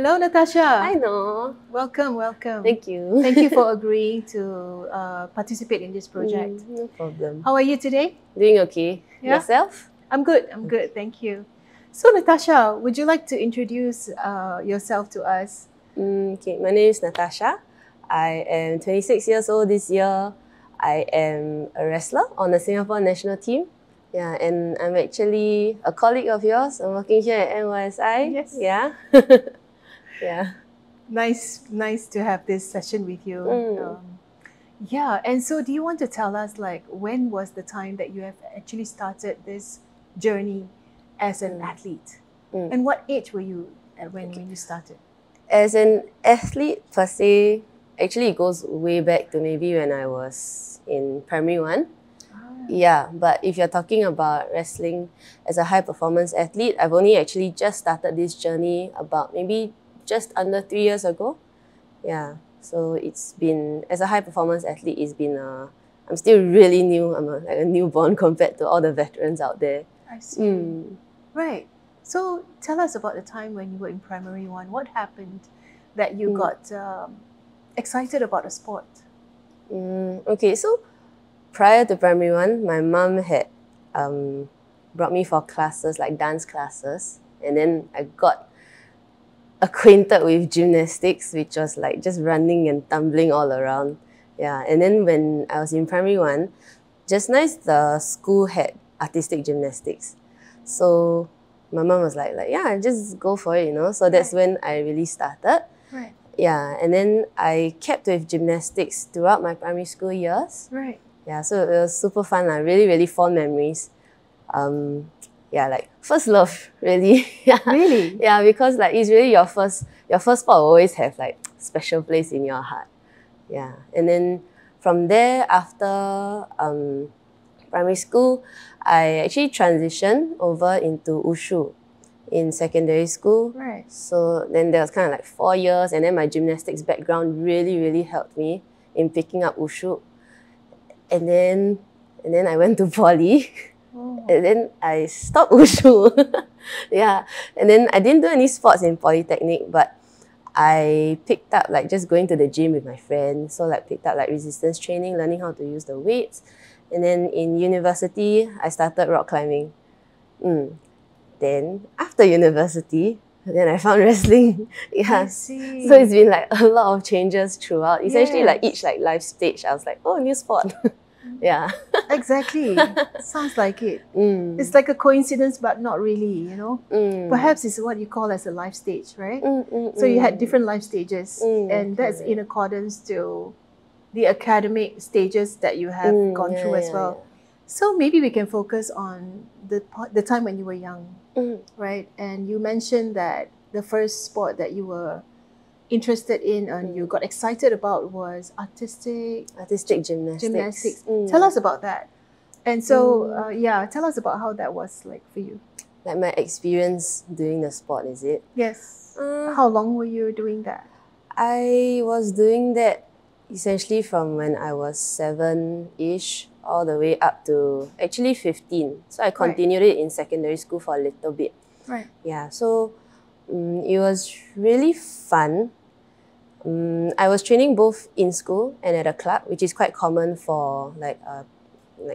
Hello, Natasha. I know. Welcome, welcome. Thank you. Thank you for agreeing to participate in this project. No problem. How are you today? Doing okay. Yeah? Yourself? I'm good. I'm good. Thank you. So, Natasha, would you like to introduce yourself to us? Okay, my name is Natasha. I am 26 years old this year. I am a wrestler on the Singapore national team. Yeah, and I'm actually a colleague of yours. I'm working here at NYSI. Yes. Yeah. Yeah. Nice to have this session with you. Yeah, and so do you want to tell us, like, when was the time that you have actually started this journey as an athlete? And what age were you at when you started? As an athlete per se, actually it goes way back to maybe when I was in primary 1. Yeah, but if you're talking about wrestling as a high performance athlete, I've only actually just started this journey about maybe just under 3 years ago. Yeah, so it's been, as a high performance athlete, it's been, I'm still really new. I'm like a newborn compared to all the veterans out there. I see. Right. So tell us about the time when you were in primary 1. What happened that you got excited about the sport? Okay, so prior to primary 1, my mum had brought me for classes, like dance classes. And then I got acquainted with gymnastics, which was like just running and tumbling all around. Yeah, and then when I was in primary 1, just nice the school had artistic gymnastics. So my mum was like, yeah, just go for it, you know. So that's when I really started. Right. Yeah, and then I kept with gymnastics throughout my primary school years. Right. Yeah, so it was super fun. Really, really fond memories. Yeah, like first love, really. Yeah. Really? Yeah, because like it's really your first sport will always have like special place in your heart. Yeah, and then from there after primary school, I actually transitioned over into Wushu in secondary school. Right. So then there was kind of like 4 years, and then my gymnastics background really, really helped me in picking up Wushu. And then I went to poly. And then I stopped Wushu. Yeah. And then I didn't do any sports in Polytechnic, but I picked up like just going to the gym with my friends. So like picked up like resistance training, learning how to use the weights. And then in university, I started rock climbing. Then after university, then I found wrestling. Yeah. I see. So it's been like a lot of changes throughout. Essentially like each like life stage, I was like, oh, new sport. Yeah. Exactly. Sounds like it. It's like a coincidence, but not really, you know. Perhaps it's what you call as a life stage, right? So you had different life stages, and that's in accordance to the academic stages that you have gone through as well. So maybe we can focus on the time when you were young, right? And you mentioned that the first sport that you were interested in and you got excited about was artistic gymnastics. Tell us about that. And so, yeah, tell us about how that was like for you. Like my experience doing the sport, is it? Yes. How long were you doing that? I was doing that essentially from when I was 7-ish all the way up to actually 15. So I continued it in secondary school for a little bit. Right. Yeah, so it was really fun. I was training both in school and at a club, which is quite common for like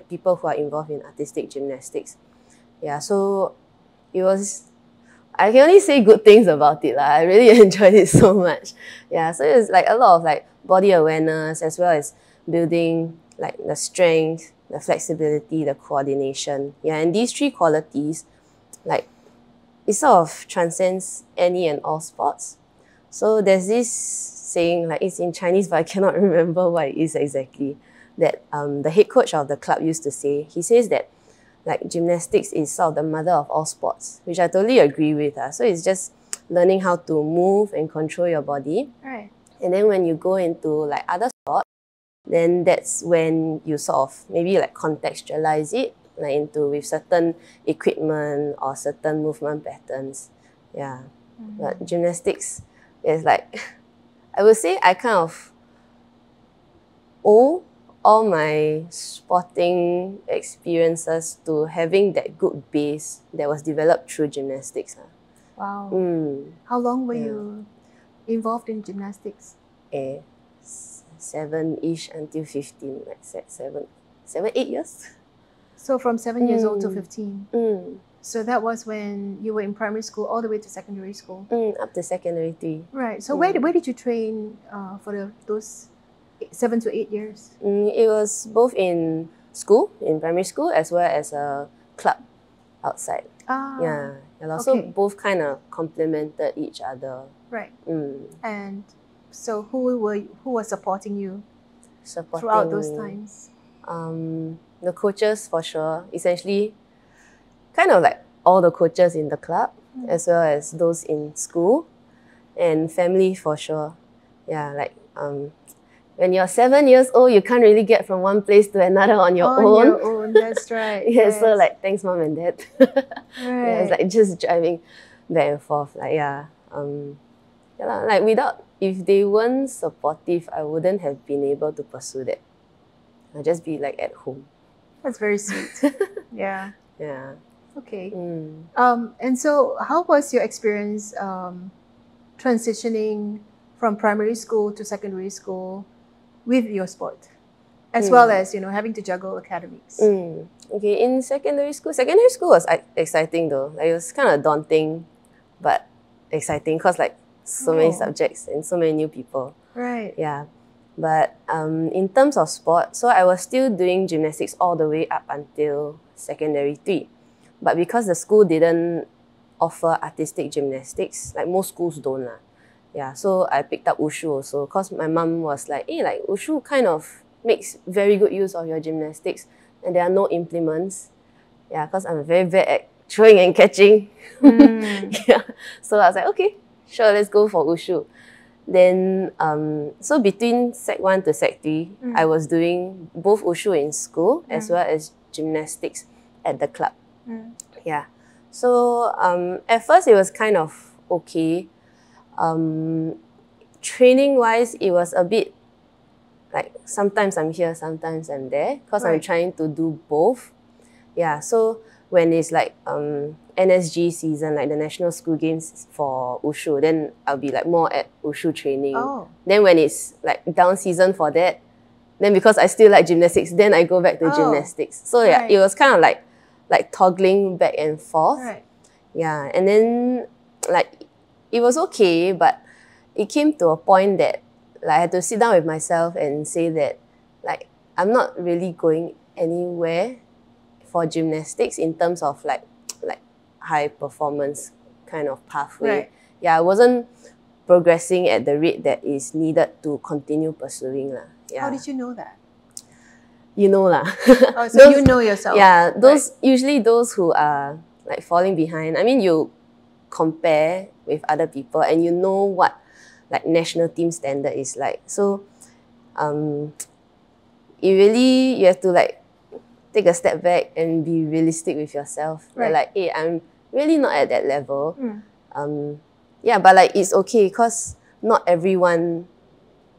people who are involved in artistic gymnastics. Yeah, so it was, I can only say good things about it. I really enjoyed it so much. Yeah, so it was like a lot of like body awareness as well as building like the strength, the flexibility, the coordination. Yeah, and these 3 qualities, like it sort of transcends any and all sports. So there's this saying, like it's in Chinese, but I cannot remember what it is exactly, that the head coach of the club used to say. He says that like gymnastics is sort of the mother of all sports, which I totally agree with. So it's just learning how to move and control your body. Right. And then when you go into like other sports, then that's when you sort of maybe like contextualize it like into with certain equipment or certain movement patterns. Yeah. But gymnastics is like, I would say I kind of owe all my sporting experiences to having that good base that was developed through gymnastics. Wow. How long were you involved in gymnastics? 7-ish until 15, like 7, 8 years. So from 7 years old to 15. Mm. So that was when you were in primary school all the way to secondary school. Up to secondary 3. Right. So where did you train for those 7 to 8 years? It was both in school, in primary school, as well as a club outside. Yeah. So both kind of complemented each other. Right. And so who was supporting you throughout those times? The coaches for sure. Essentially, kind of like all the coaches in the club, as well as those in school, and family for sure. Yeah, like when you're 7 years old, you can't really get from one place to another on your own. On your own, that's right. Yes. So like, thanks mom and dad. Right. It's like just driving back and forth. Like like if they weren't supportive, I wouldn't have been able to pursue that. I'd just be like at home. That's very sweet. Yeah. Yeah. Okay. And so how was your experience transitioning from primary school to secondary school with your sport, as well as, having to juggle academics? Okay, in secondary school was exciting though. Like, it was kind of daunting, but exciting because like so many subjects and so many new people. Right. Yeah. But in terms of sport, so I was still doing gymnastics all the way up until secondary 3. But because the school didn't offer artistic gymnastics, like most schools don't lah. Yeah, so I picked up Wushu also because my mum was like, like Wushu kind of makes very good use of your gymnastics and there are no implements. Yeah, because I'm very bad at throwing and catching. Yeah, so I was like, okay, sure, let's go for Wushu. Then, so between Sec 1 to Sec 3, I was doing both Wushu in school as well as gymnastics at the club. Yeah. So at first it was kind of okay. Training-wise, it was a bit like sometimes I'm here, sometimes I'm there because I'm trying to do both. Yeah, so when it's like NSG season, like the National School Games for Wushu, then I'll be like more at Wushu training. Then when it's like down season for that, then because I still like gymnastics, then I go back to gymnastics. So yeah, it was kind of like toggling back and forth. Yeah, and then like it was okay, but it came to a point that like I had to sit down with myself and say that like I'm not really going anywhere for gymnastics in terms of like high performance kind of pathway. Yeah, I wasn't progressing at the rate that is needed to continue pursuing lah. Yeah. How did you know that? You know lah. Oh, so you know yourself. Yeah, usually those who are like falling behind. I mean, you compare with other people and you know what like national team standard is like. So you have to like take a step back and be realistic with yourself. Like, hey, I'm really not at that level. Yeah, but like it's okay because not everyone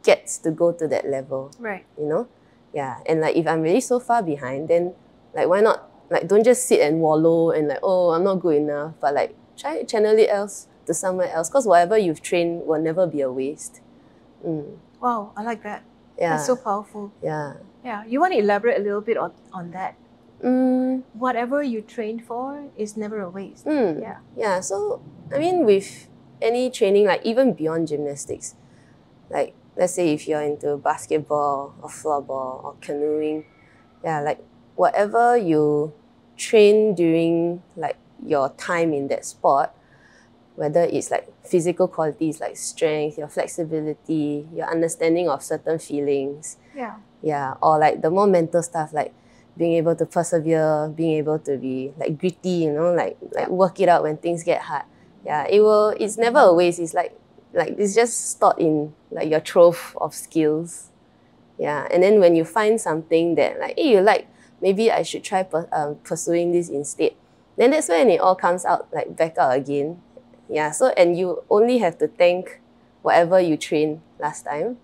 gets to go to that level. You know? Yeah. And like if I'm really so far behind, then like why not like don't just sit and wallow and like, oh, I'm not good enough, but like try channel it else to somewhere else because whatever you've trained will never be a waste. Wow, I like that. Yeah. That's so powerful. Yeah. Yeah. You want to elaborate a little bit on that? Whatever you trained for is never a waste. Yeah. Yeah. So I mean, with any training, like even beyond gymnastics, like let's say if you're into basketball or floorball or canoeing, yeah, like whatever you train during like your time in that sport, whether it's like physical qualities like strength, your flexibility, your understanding of certain feelings. Yeah, or like the more mental stuff like being able to persevere, being able to be like gritty, you know, like work it out when things get hard. Yeah, it's never a waste. It's like it's just stored in like your trove of skills. Yeah, and then when you find something that like, hey, you like, maybe I should try pursuing this instead. Then that's when it all comes out like back out again. Yeah, so and you only have to thank whatever you trained last time.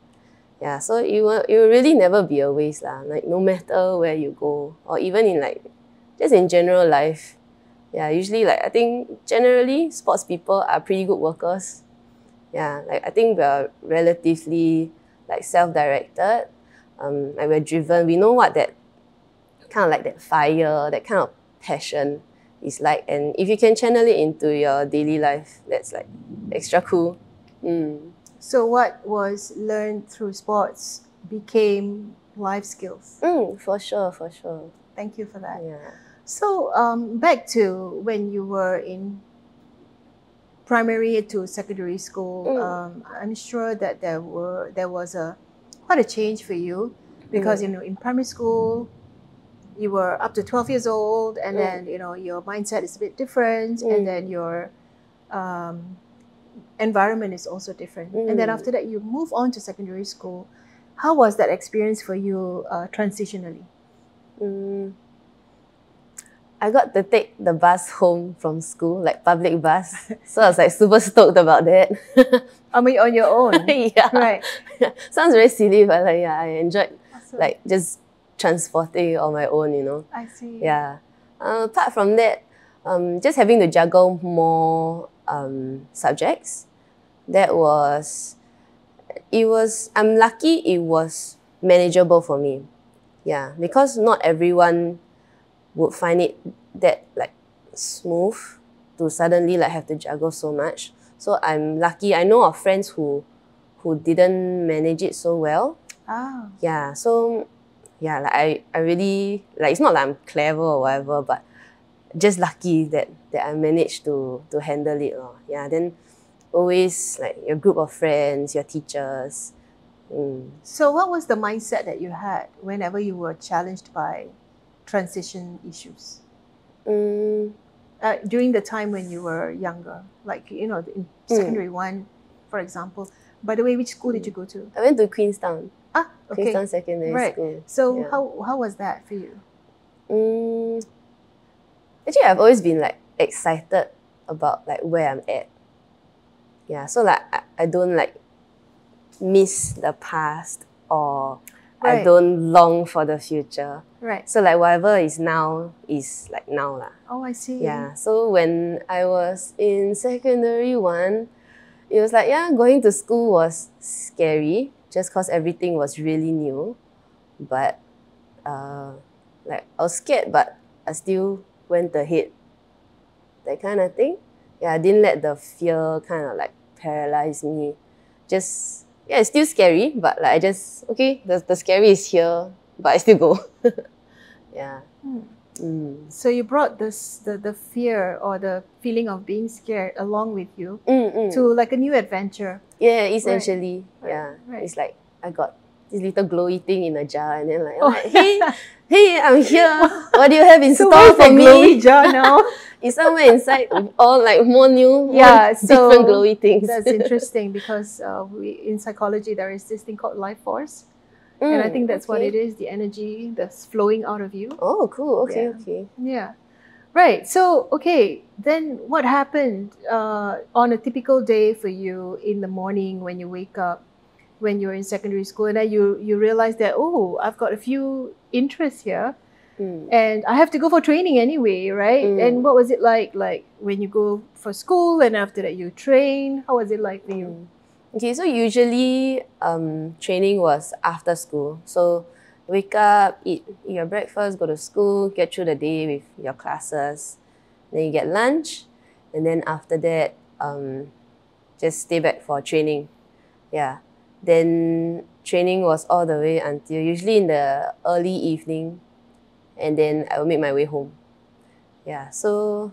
Yeah, so it will really never be a waste lah. Like no matter where you go, or even in like just in general life. Yeah, usually like I think generally sports people are pretty good workers. Yeah, like I think we're relatively like self-directed. Like we're driven. We know what that kind of like that fire, that kind of passion is like. And if you can channel it into your daily life, that's like extra cool. So what was learned through sports became life skills. For sure, for sure. Thank you for that. Yeah. So back to when you were in primary to secondary school, I'm sure that there was quite a change for you, because in primary school you were up to 12 years old, and then your mindset is a bit different, and then your environment is also different, and then after that you move on to secondary school. How was that experience for you transitionally? I got to take the bus home from school, like public bus. So I was like super stoked about that. I mean, on your own. Yeah. Right. Sounds very silly, but like yeah, I enjoyed Awesome. like just transporting on my own, you know. I see. Yeah. Apart from that, just having to juggle more subjects. I'm lucky it was manageable for me. Yeah, because not everyone would find it that like smooth to suddenly like have to juggle so much. So I'm lucky. I know of friends who didn't manage it so well. Ah. Yeah, so yeah, like I really like, it's not like I'm clever or whatever, but just lucky that I managed to handle it. Yeah, then always like your group of friends, your teachers. So what was the mindset that you had whenever you were challenged by transition issues? During the time when you were younger, like, in secondary one, for example. By the way, which school did you go to? I went to Queenstown. Okay. Queenstown Secondary School. So yeah. how was that for you? Actually, I've always been like excited about like where I'm at. Yeah, so like I don't like miss the past, or I don't long for the future. Right. So like whatever is now is like now lah. Oh, I see. Yeah. So when I was in secondary one, it was like, yeah, going to school was scary just because everything was really new. But like I was scared, but I still went ahead. That kind of thing. Yeah, I didn't let the fear kind of like paralyze me. Just, yeah, it's still scary, but like I just, okay, the scary is here, but I still go. Yeah. So you brought the fear or the feeling of being scared along with you to like a new adventure. Yeah, essentially. Right. Yeah. Right. It's like I got this little glowy thing in a jar, and then like hey, I'm here. What do you have in store for me? Glowy jar now? It's somewhere inside with all like more new, so different glowy things. That's interesting, because in psychology there is this thing called life force. And I think that's what it is, the energy that's flowing out of you. Oh, cool. Okay. Yeah. Right. So, okay, then what happened on a typical day for you in the morning when you wake up, when you're in secondary school, and then you realize that, oh, I've got a few interests here, and I have to go for training anyway, right? And what was it like when you go for school and after that you train? How was it like for you? Okay, so usually training was after school. So wake up, eat your breakfast, go to school, get through the day with your classes. Then you get lunch, and then after that, just stay back for training. Yeah. Then training was all the way until usually in the early evening, and then I will make my way home. Yeah, so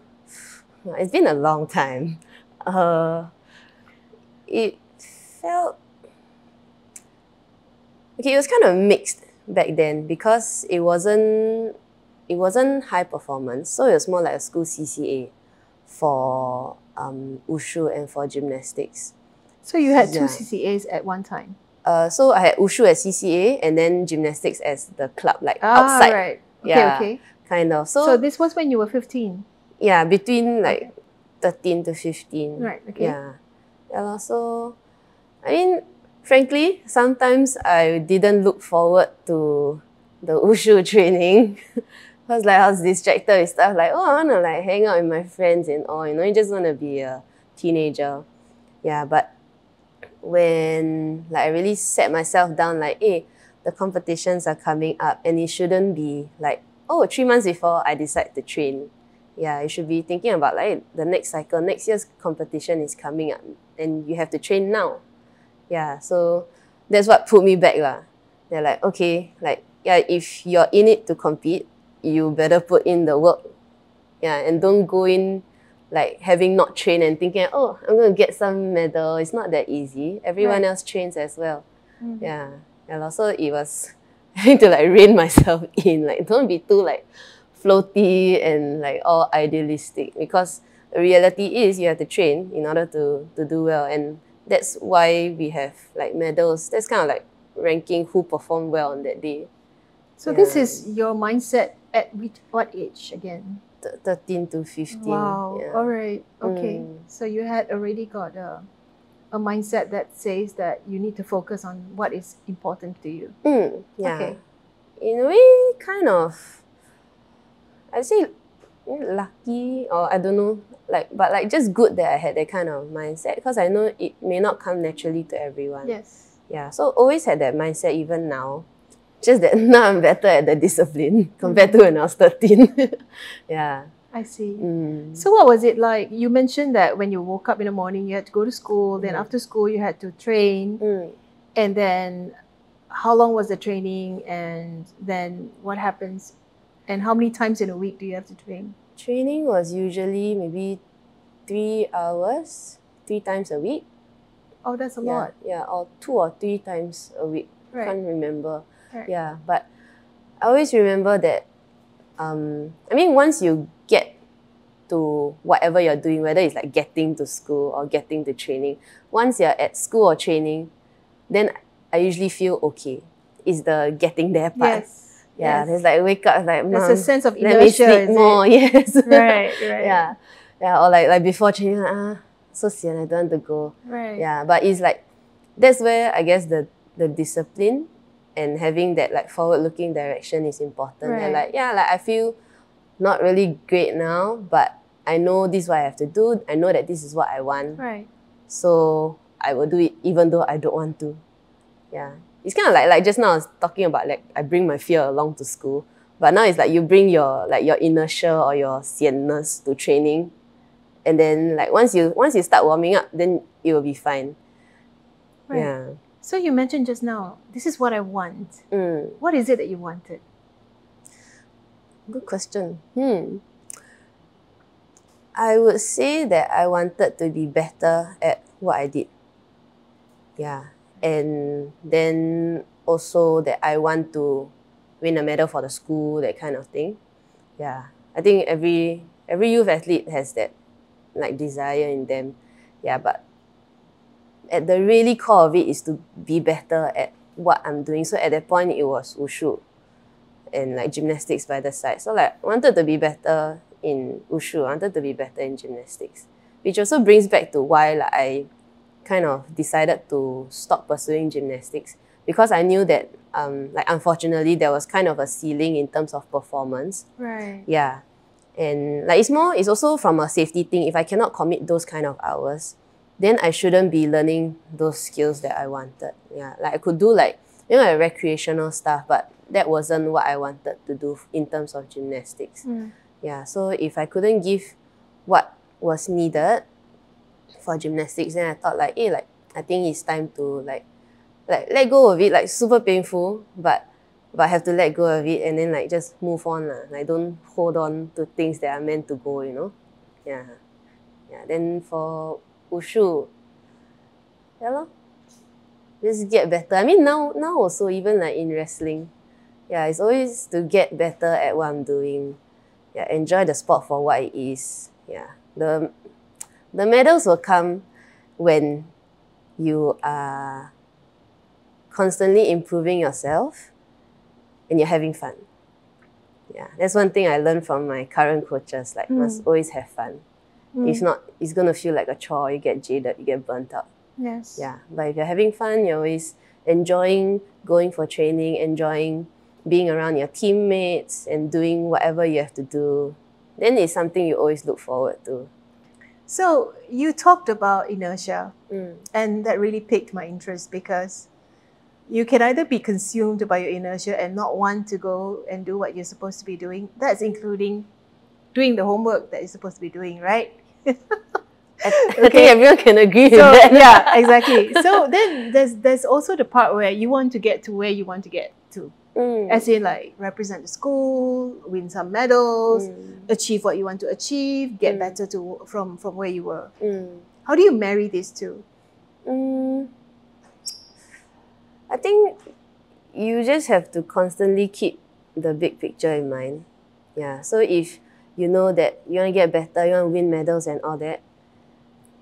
it's been a long time. It felt okay. It was kind of mixed back then because it wasn't high performance, so it was more like a school CCA for wushu and for gymnastics. So you had two CCAs at one time. So I had wushu as CCA and then gymnastics as the club, like outside. Right. Okay. Kind of. So this was when you were 15. Yeah, between like 13 to 15. Right. Okay. Yeah. Yeah. So, I mean, frankly, sometimes I didn't look forward to the wushu training because like I was distracted with stuff like, oh, I want to like hang out with my friends and all, you know, you just want to be a teenager. Yeah, but when like I really set myself down like, hey, the competitions are coming up and it shouldn't be like, oh, 3 months before I decide to train. Yeah, you should be thinking about like the next cycle, next year's competition is coming up and you have to train now. Yeah, so that's what put me back lah. They're like, okay, like, yeah, if you're in it to compete, you better put in the work. Yeah, and don't go in like having not trained and thinking, oh, I'm going to get some medal. It's not that easy. Everyone else trains as well. Yeah. And also it was having to like rein myself in. Like, don't be too like floaty and like all idealistic, because the reality is you have to train in order to do well. And that's why we have like medals. That's kind of like ranking who performed well on that day. So this is your mindset at what age again? 13 to 15. Wow. Yeah. All right. Okay. So you had already got a mindset that says that you need to focus on what is important to you. Yeah. Okay. In a way, kind of, I'd say lucky, or I don't know, like, but like just good that I had that kind of mindset, because I know it may not come naturally to everyone. Yes. Yeah. So always had that mindset even now. Just that now I'm better at the discipline compared to when I was 13. Yeah. I see. So what was it like? You mentioned that when you woke up in the morning, you had to go to school. Then after school, you had to train. And then how long was the training? And then what happens? And how many times in a week do you have to train? Training was usually maybe 3 hours, 3 times a week. Oh, that's a lot. Yeah, or 2 or 3 times a week. Right. Can't remember. Right. Yeah, but I always remember that, I mean, once you get to whatever you're doing, whether it's like getting to school or getting to training, once you're at school or training, then I usually feel okay. It's the getting there part. Yes. Yeah, there's like wake up, like, Mom, there's a sense of let me inertia, sleep more. Yes. Right. Yeah. Yeah, or like before training, so sian, I don't want to go. Right. Yeah, but it's like, that's where I guess the discipline and having that like forward-looking direction is important. Right. And like, yeah, like I feel not really great now, but I know this is what I have to do. I know that this is what I want. Right. So I will do it even though I don't want to. Yeah. It's kind of like just now I was talking about like I bring my fear along to school. But now it's like you bring your inertia or your sianness to training. And then like once you start warming up, then it will be fine. Right. Yeah. So you mentioned just now, this is what I want. What is it that you wanted? Good question. I would say that I wanted to be better at what I did. Yeah. And then also that I want to win a medal for the school, that kind of thing. Yeah. I think every youth athlete has that like desire in them. Yeah, but at the really core of it is to be better at what I'm doing. So at that point it was wushu and like gymnastics by the side. So like I wanted to be better in wushu, I wanted to be better in gymnastics. Which also brings back to why like I kind of decided to stop pursuing gymnastics, because I knew that like unfortunately there was kind of a ceiling in terms of performance. Right. Yeah. And like it's also from a safety thing. If I cannot commit those kind of hours, then I shouldn't be learning those skills that I wanted. Yeah, like I could do like, like recreational stuff, but that wasn't what I wanted to do in terms of gymnastics. Yeah, so if I couldn't give what was needed for gymnastics, then I thought like, hey, like I think it's time to like let go of it. Like super painful, but I have to let go of it and then like just move on lah. Like don't hold on to things that are meant to go, Yeah. Yeah. Then for wushu, yeah lor, just get better. I mean now also, even like in wrestling, yeah, it's always to get better at what I'm doing. Yeah, enjoy the sport for what it is. Yeah. The medals will come when you are constantly improving yourself and you're having fun. Yeah, that's one thing I learned from my current coaches. Like, must always have fun. If not, it's gonna feel like a chore. You get jaded, you get burnt out. Yes. Yeah, but if you're having fun, you're always enjoying going for training, enjoying being around your teammates and doing whatever you have to do, then it's something you always look forward to. So you talked about inertia, and that really piqued my interest because you can either be consumed by your inertia and not want to go and do what you're supposed to be doing. That's including doing the homework that you're supposed to be doing, right? I think everyone can agree with that. Yeah, exactly. So then there's also the part where you want to get to where you want to get to. As in, like, represent the school, win some medals, achieve what you want to achieve, get better from where you were. How do you marry these two? I think you just have to constantly keep the big picture in mind. Yeah. So if you know that you want to get better, you want to win medals and all that,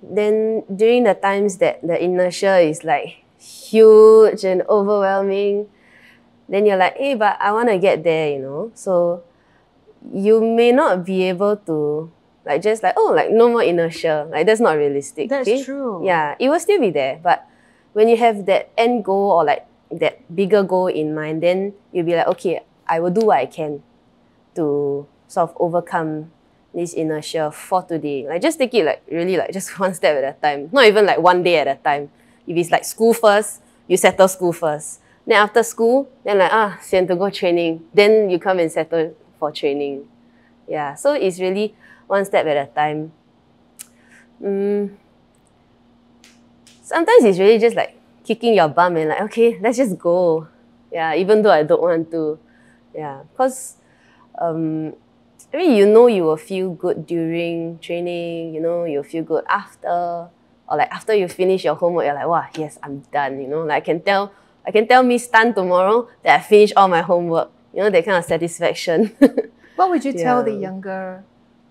then during the times that the inertia is like huge and overwhelming, then you're like, hey, but I want to get there, you know? So you may not be able to like just like, oh, like no more inertia. Like that's not realistic. That's true. Yeah, it will still be there. But when you have that end goal or like that bigger goal in mind, then you'll be like, okay, I will do what I can to sort of overcome this inertia for today. Like just take it like really like just one step at a time. Not even like one day at a time. If it's like school first, you settle school first. Then after school, then like, sian to go training. Then you come and settle for training. Yeah, so it's really one step at a time. Sometimes it's really just like kicking your bum and like, okay, let's just go. Yeah, even though I don't want to. Yeah, because I mean, you know you will feel good during training, you know, you'll feel good after. Or like after you finish your homework, you're like, wow, yes, I'm done. You know, like I can tell Miss Tan tomorrow that I finished all my homework. You know, that kind of satisfaction. What would you tell the younger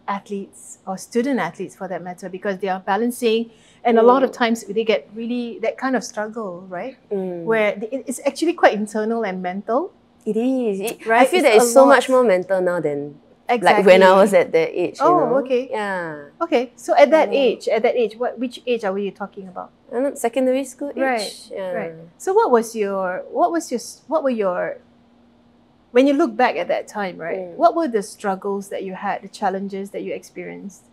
athletes or student athletes for that matter? Because they are balancing, and a lot of times they get really that kind of struggle, right? Where it's actually quite internal and mental. It is. Right? I feel that it's so much more mental now than like when I was at that age. Oh, you know? okay. Yeah. Okay. So at that age, which age are we talking about? I'm not secondary school age. Right. Yeah. Right. So what were your when you look back at that time, right? What were the struggles that you had, the challenges that you experienced?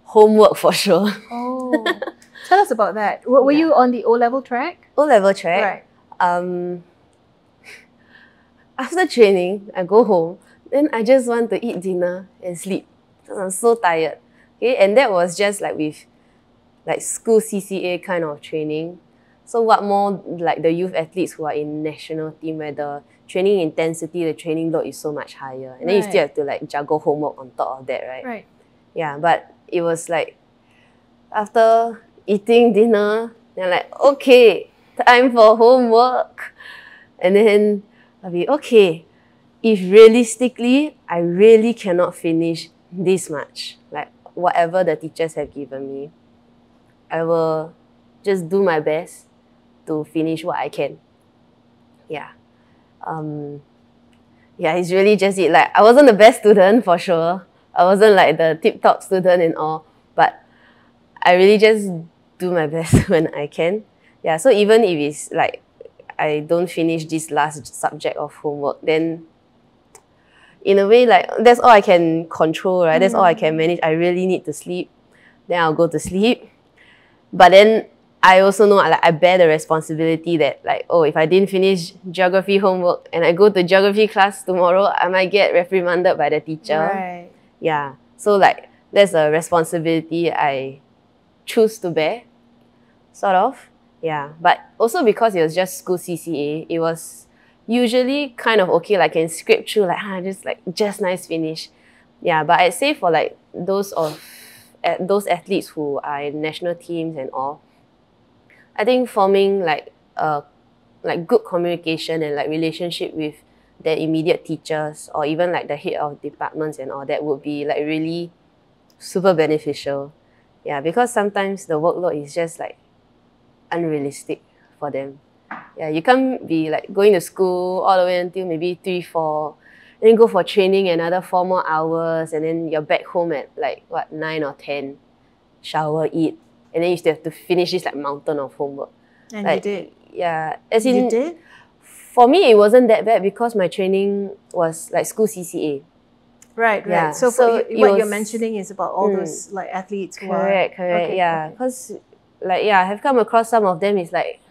Homework for sure. Oh, tell us about that. Were you on the O-level track? O-level track. Right. After training, I go home. Then I just want to eat dinner and sleep because I'm so tired. Okay, and that was just like with like school CCA kind of training. So what more like the youth athletes who are in national team where the training intensity, the training load is so much higher. And then you still have to like juggle homework on top of that, right? Right. Yeah, but it was like after eating dinner, they're like, okay, time for homework. And then I'll be, okay, if realistically, I really cannot finish this much, like whatever the teachers have given me, I will just do my best to finish what I can. Yeah. Yeah, it's really just it. Like, I wasn't the best student for sure. I wasn't like the tip-top student and all, but I really just do my best when I can. Yeah, so even if it's like I don't finish this last subject of homework, then in a way, like that's all I can control, right? That's all I can manage. I really need to sleep. Then I'll go to sleep. But then I also know like I bear the responsibility that like, oh, if I didn't finish geography homework and I go to geography class tomorrow, I might get reprimanded by the teacher. Right. Yeah. So like that's a responsibility I choose to bear, sort of. Yeah. But also because it was just school CCA, it was usually kind of okay, like I can scrape through just nice finish. Yeah, but I'd say for like those athletes who are in national teams and all, I think forming like good communication and like relationship with their immediate teachers or even like the head of departments and all that would be like really super beneficial. Yeah, because sometimes the workload is just like unrealistic for them. Yeah, you can't be like going to school all the way until maybe 3, 4, and then go for training another 4 more hours, and then you're back home at like 9 or 10, shower, eat, and then you still have to finish this like mountain of homework. And like, you did? Yeah. As in, you did? For me, it wasn't that bad because my training was like school CCA. Right, right. Yeah. So, So what you're mentioning is about all those like athletes who correct, are correct. okay, Yeah, okay. because like I have come across some of them. It's like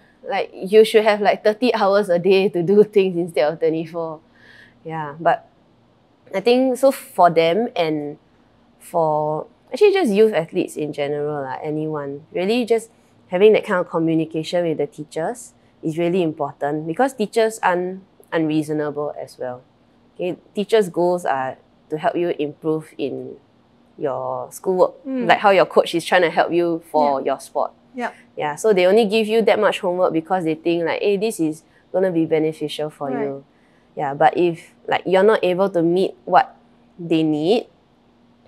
you should have like 30 hours a day to do things instead of 24. Yeah, but I think so for them and for actually just youth athletes in general, anyone really just having that kind of communication with the teachers is really important because teachers aren't unreasonable as well. Okay, teachers' goals are to help you improve in your schoolwork, like how your coach is trying to help you for your sport. Yeah. Yeah, so they only give you that much homework because they think like, hey, this is gonna be beneficial for you. Yeah, but if like you're not able to meet what they need,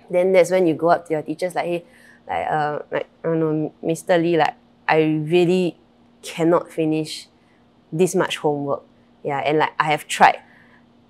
then that's when you go up to your teachers like, hey, like I don't know, Mr. Lee, like I really cannot finish this much homework. Yeah, and like I have tried.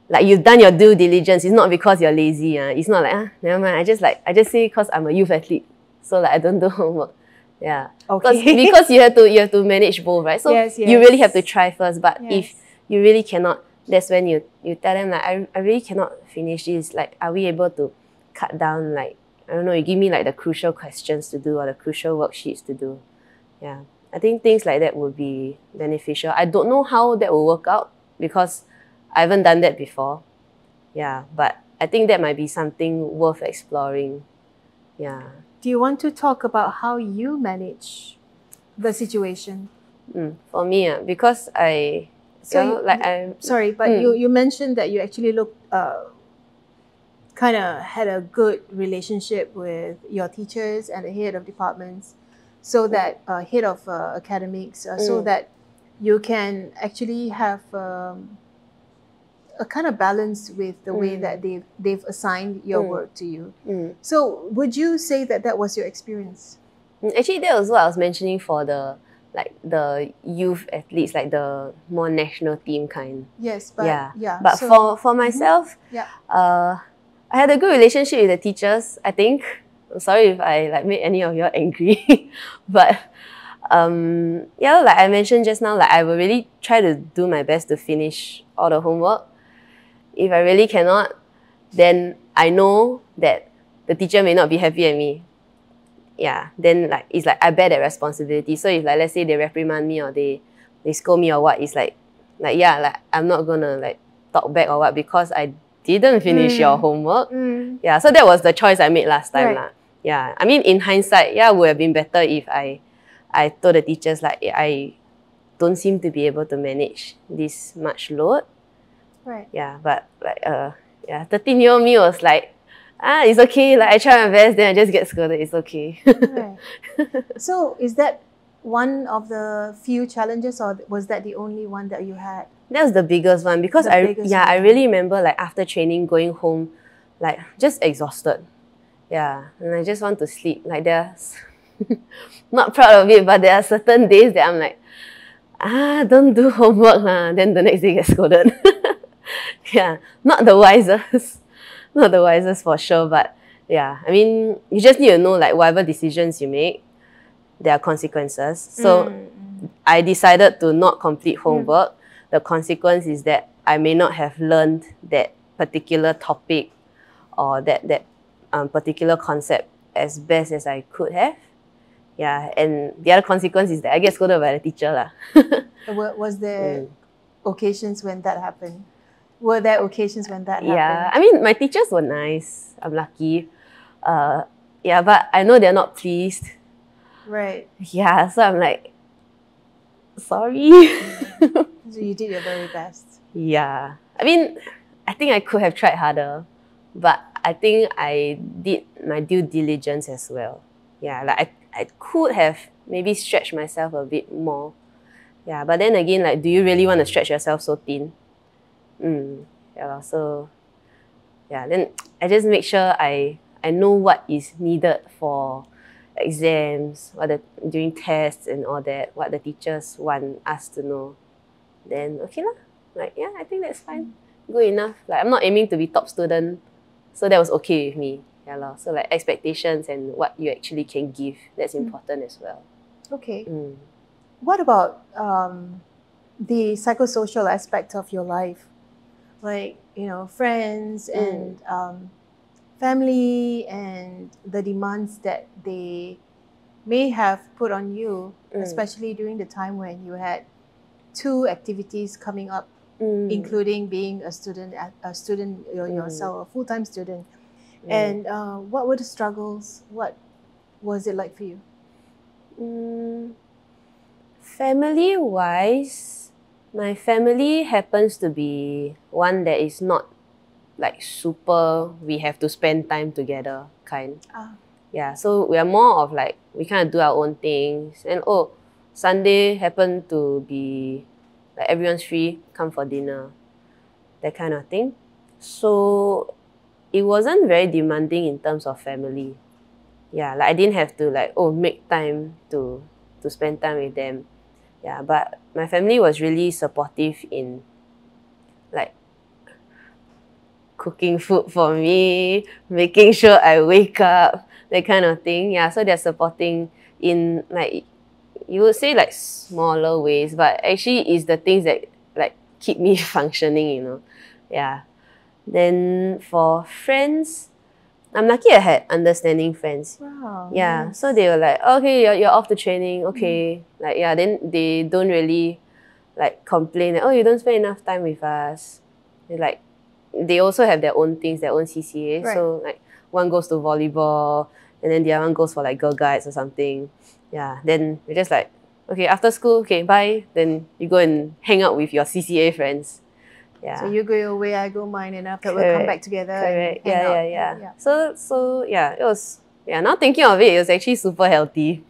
Like you've done your due diligence. It's not because you're lazy. It's not like, never mind. I just say because I'm a youth athlete. So like I don't do homework. Yeah. Okay. Because you have to manage both, right? So you really have to try first. But if you really cannot, that's when you tell them like I really cannot finish this. Like, are we able to cut down, like, I don't know, you give me like the crucial questions to do or the crucial worksheets to do. Yeah. I think things like that would be beneficial. I don't know how that will work out because I haven't done that before. Yeah, but I think that might be something worth exploring. Yeah. Do you want to talk about how you manage the situation? For me, because I, sorry, but you mentioned that you actually kind of had a good relationship with your teachers and the head of departments, so that head of academics, so that you can actually have a kind of balance with the way that they've assigned your work to you. So would you say that that was your experience? Actually, that was what I was mentioning for the youth athletes, like the more national team kind. Yes, but But so, for myself, I had a good relationship with the teachers, I think. I'm sorry if I like made any of you angry. But like I mentioned just now, like I will really try to do my best to finish all the homework. If I really cannot, then I know that the teacher may not be happy at me. Yeah, then like it's like I bear that responsibility. So if like let's say they reprimand me or they scold me or what, it's like I'm not gonna like talk back or what because I didn't finish your homework. Yeah, so that was the choice I made last time. Yeah, I mean in hindsight, it would have been better if I told the teachers like I don't seem to be able to manage this much load. Right. Yeah, but like 13-year-old me was like, it's okay, like I try my best, then I just get scolded, it's okay. Right. So is that one of the few challenges, or was that the only one that you had? That was the biggest one because I really remember like after training going home, like just exhausted. Yeah, and I just want to sleep. Like there's not proud of it, but there are certain days that I'm like, don't do homework then the next day get scolded. Yeah, not the wisest. Not the wisest for sure, but yeah, I mean, you just need to know like whatever decisions you make, there are consequences. So I decided to not complete homework. The consequence is that I may not have learned that particular topic or that particular concept as best as I could have. Yeah, and the other consequence is that I get scolded by the teacher. Was there occasions when that happened? Were there occasions when that happened? Yeah, I mean, my teachers were nice. I'm lucky. But I know they're not pleased. Right. Yeah, so I'm like, sorry. So you did your very best. Yeah. I mean, I think I could have tried harder, but I think I did my due diligence as well. Yeah, like I could have maybe stretched myself a bit more. Yeah, but then again, like, do you really want to stretch yourself so thin? So then I just make sure I know what is needed for exams, during tests and all that, what the teachers want us to know. Then okay lah. Like I think that's fine. Good enough. Like I'm not aiming to be top student, so that was okay with me. So like expectations and what you actually can give, that's important as well. Okay. What about the psychosocial aspect of your life? Like, friends and family and the demands that they may have put on you, especially during the time when you had two activities coming up, including being a student yourself, a full-time student. And what were the struggles? What was it like for you? Family-wise, my family happens to be one that is not like super, we have to spend time together kind. Yeah, so we are more of like, we kind of do our own things. And Sunday happened to be like everyone's free, come for dinner, that kind of thing. So it wasn't very demanding in terms of family. Yeah, like I didn't have to like, make time to spend time with them. Yeah, but my family was really supportive in like cooking food for me, making sure I wake up, that kind of thing. Yeah, so they're supporting in like, you would say like smaller ways, but actually is the things that like keep me functioning, you know. Yeah. Then for friends, I'm lucky I had understanding friends. Wow. Yeah, Nice. so they were like, okay, you're off to training, okay. Like, yeah, then they don't really like complain that, you don't spend enough time with us. They also have their own things, their own CCA. Right. So like one goes to volleyball and then the other one goes for like Girl Guides or something. Yeah, then we're just like, okay, after school, okay, bye. Then you go and hang out with your CCA friends. Yeah. So you go your way, I go mine, and after we'll come back together and hang out. Yeah. So yeah, it was, now thinking of it was actually super healthy.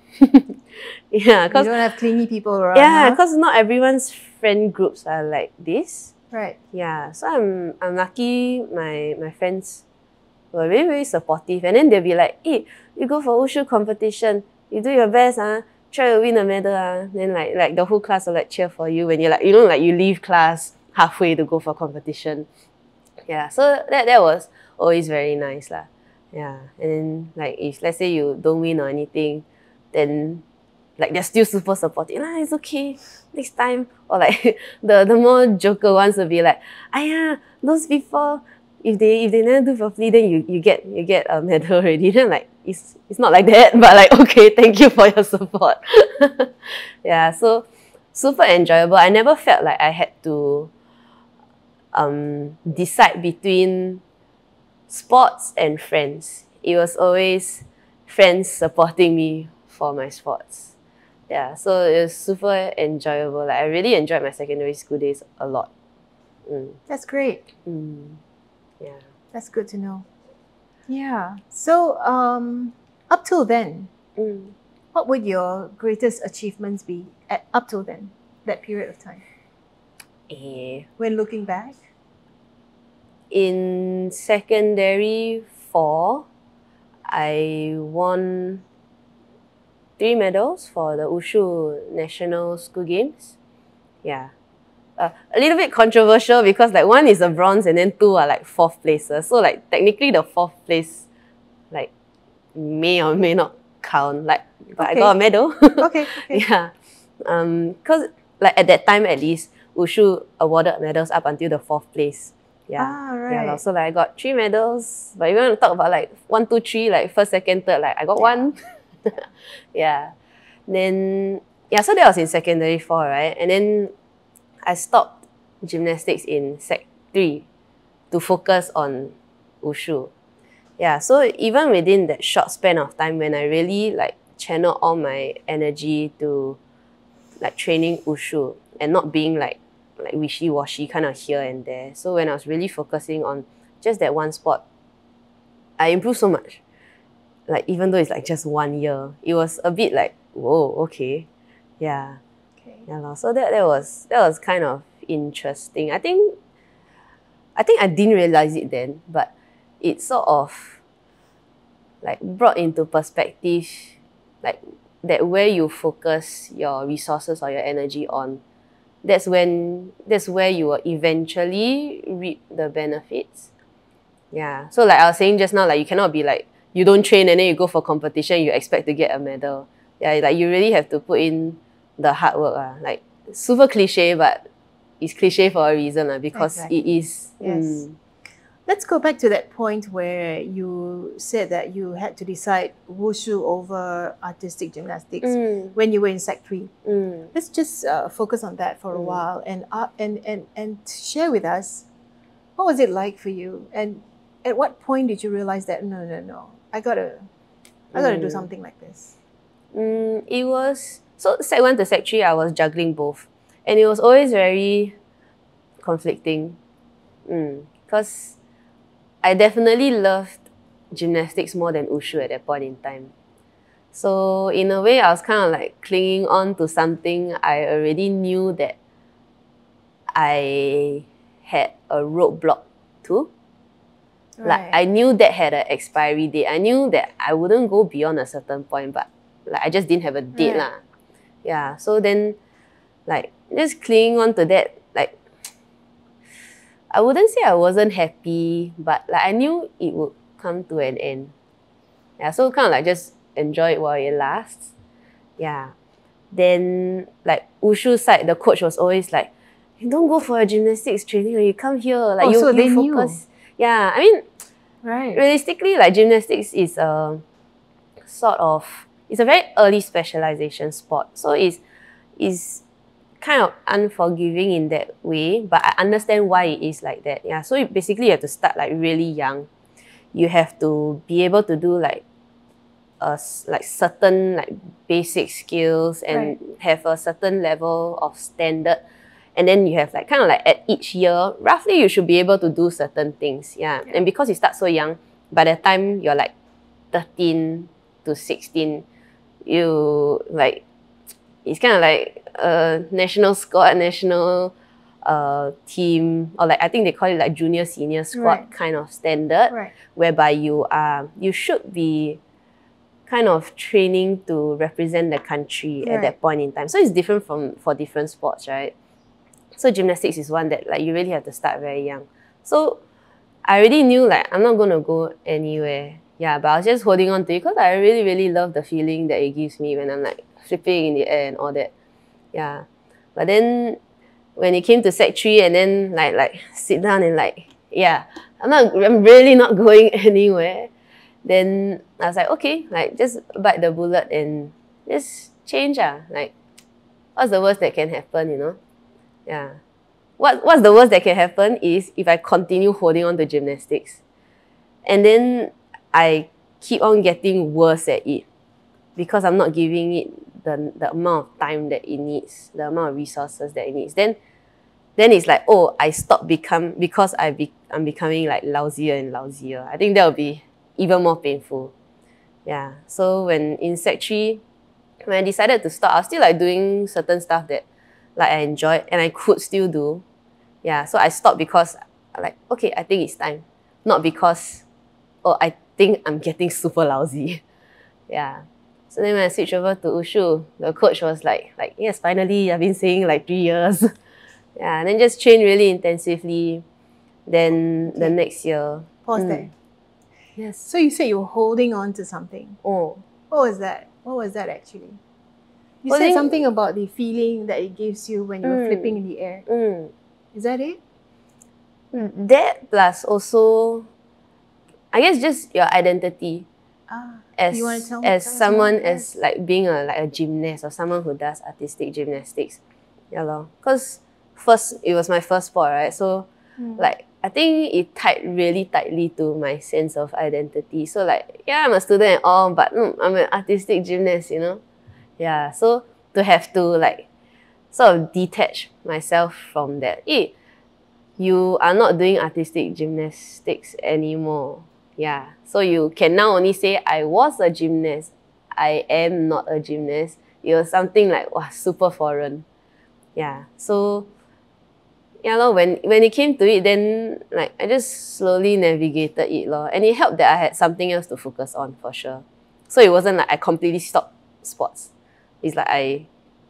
Yeah, you don't have clingy people around. Yeah, because not everyone's friend groups are like this. Right. Yeah, so I'm lucky my friends were very, very supportive. And then they'll be like, hey, you go for Wushu competition, you do your best, try to win a medal. Then like the whole class will like cheer for you when you're like, like you leave class halfway to go for competition. Yeah, so that was always very nice lah. Yeah, and then like if let's say you don't win or anything, then like they're still super supportive. It's okay, next time. Or like the more joker ones will be like, those people, if they never do properly, then you get a medal already. Then like it's not like that, but like okay, thank you for your support. Yeah, so super enjoyable. I never felt like I had to decide between sports and friends. It was always friends supporting me for my sports. Yeah, so it was super enjoyable. Like I really enjoyed my secondary school days a lot. That's great. Yeah. That's good to know. Yeah. So up till then, what would your greatest achievements be up till then, that period of time? When looking back? In secondary 4, I won 3 medals for the Wushu National School Games. Yeah. A little bit controversial because like 1 is a bronze and then 2 are like 4th places. So like technically the 4th place like may or may not count. Like, but I got a medal. Okay. Yeah. Because like at that time at least, Wushu awarded medals up until the 4th place. Yeah. Right. Yeah, so like I got 3 medals. But if you want to talk about like 1, 2, 3, like 1st, 2nd, 3rd, like I got 1. Yeah. Then so that was in secondary 4, right? And then I stopped gymnastics in Sec 3 to focus on Wushu. Yeah, so even within that short span of time when I really like channeled all my energy to like training Wushu and not being like wishy-washy kind of here and there. So when I was really focusing on just that one sport, I improved so much. Like even though it's like just 1 year, it was a bit like, whoa, okay. Yeah. Okay. Yeah, so that was kind of interesting. I think I didn't realize it then, but it sort of like brought into perspective like that where you focus your resources or your energy on, that's where you will eventually reap the benefits. Yeah. So like I was saying just now, like you cannot be like you don't train and then you go for competition, you expect to get a medal. Yeah, like you really have to put in the hard work. Like super cliche, but it's cliche for a reason because exactly. it is. Yes. Let's go back to that point where you said that you had to decide wushu over artistic gymnastics when you were in Sec 3. Let's just focus on that for a while and share with us, what was it like for you? And at what point did you realize that, no, I gotta do something like this? It was, so Sec 1 to Sec 3, I was juggling both. And it was always very conflicting. Because I definitely loved gymnastics more than wushu at that point in time. So in a way, I was kind of like clinging on to something I already knew that I had a roadblock to. Right. Like I knew that had an expiry date. I knew that I wouldn't go beyond a certain point, but like I just didn't have a date lah. Yeah. So then, like just clinging on to that, like I wouldn't say I wasn't happy, but like I knew it would come to an end. Yeah. So kind of like just enjoy it while it lasts. Yeah. Then like wushu side, the coach was always like, you don't go for a gymnastics training, you come here, like so they focus. Yeah, I mean, realistically, like gymnastics is a sort of, it's a very early specialization sport. So it's kind of unforgiving in that way, but I understand why it is like that. Yeah, so basically you have to start like really young. You have to be able to do like certain like basic skills and have a certain level of standard. And then you have like kind of like at each year, roughly you should be able to do certain things. Yeah. And because you start so young, by the time you're like 13 to 16, you like, it's kind of like a national squad, national team, or like I think they call it like junior senior squad kind of standard, whereby you should be kind of training to represent the country at that point in time. So it's different for different sports, right? So gymnastics is one that like you really have to start very young. So I already knew like I'm not going to go anywhere. Yeah, but I was just holding on to it because I really, really love the feeling that it gives me when I'm like flipping in the air and all that. Yeah. But then when it came to Sec 3 and then like sit down and like, yeah, I'm really not going anywhere. Then I was like, okay, like just bite the bullet and just change. Like, what's the worst that can happen, you know? Yeah. What's the worst that can happen is if I continue holding on to gymnastics. And then I keep on getting worse at it because I'm not giving it the amount of time that it needs, the amount of resources that it needs. Then it's like, oh, I stop because I'm becoming like lousier and lousier. I think that would be even more painful. Yeah. So when in Sec 3, when I decided to stop, I was still like doing certain stuff that like I enjoyed and I could still do. Yeah. So I stopped because like, okay, I think it's time. Not because, oh, I think I'm getting super lousy. Yeah. So then when I switched over to wushu, the coach was like, yes, finally, I've been saying like 3 years. Yeah, and then just train really intensively. Then the next year. Pause there. Yes. So you said you were holding on to something. Oh. What was that? What was that actually? You said something about the feeling that it gives you when you're flipping in the air. Is that it? That plus also, I guess just your identity. As you want to tell someone as like being a gymnast or someone who does artistic gymnastics. Yeah lor. Because first it was my first sport, right? So like I think it tied really tightly to my sense of identity. So like, yeah, I'm a student and all, but I'm an artistic gymnast, you know? Yeah. So to have to like sort of detach myself from that. You are not doing artistic gymnastics anymore. Yeah. So you can now only say, I was a gymnast. I am not a gymnast. It was something like, wow, super foreign. Yeah. So, yeah, lor, when it came to it, then like I just slowly navigated it. And it helped that I had something else to focus on for sure. So it wasn't like I completely stopped sports. It's like I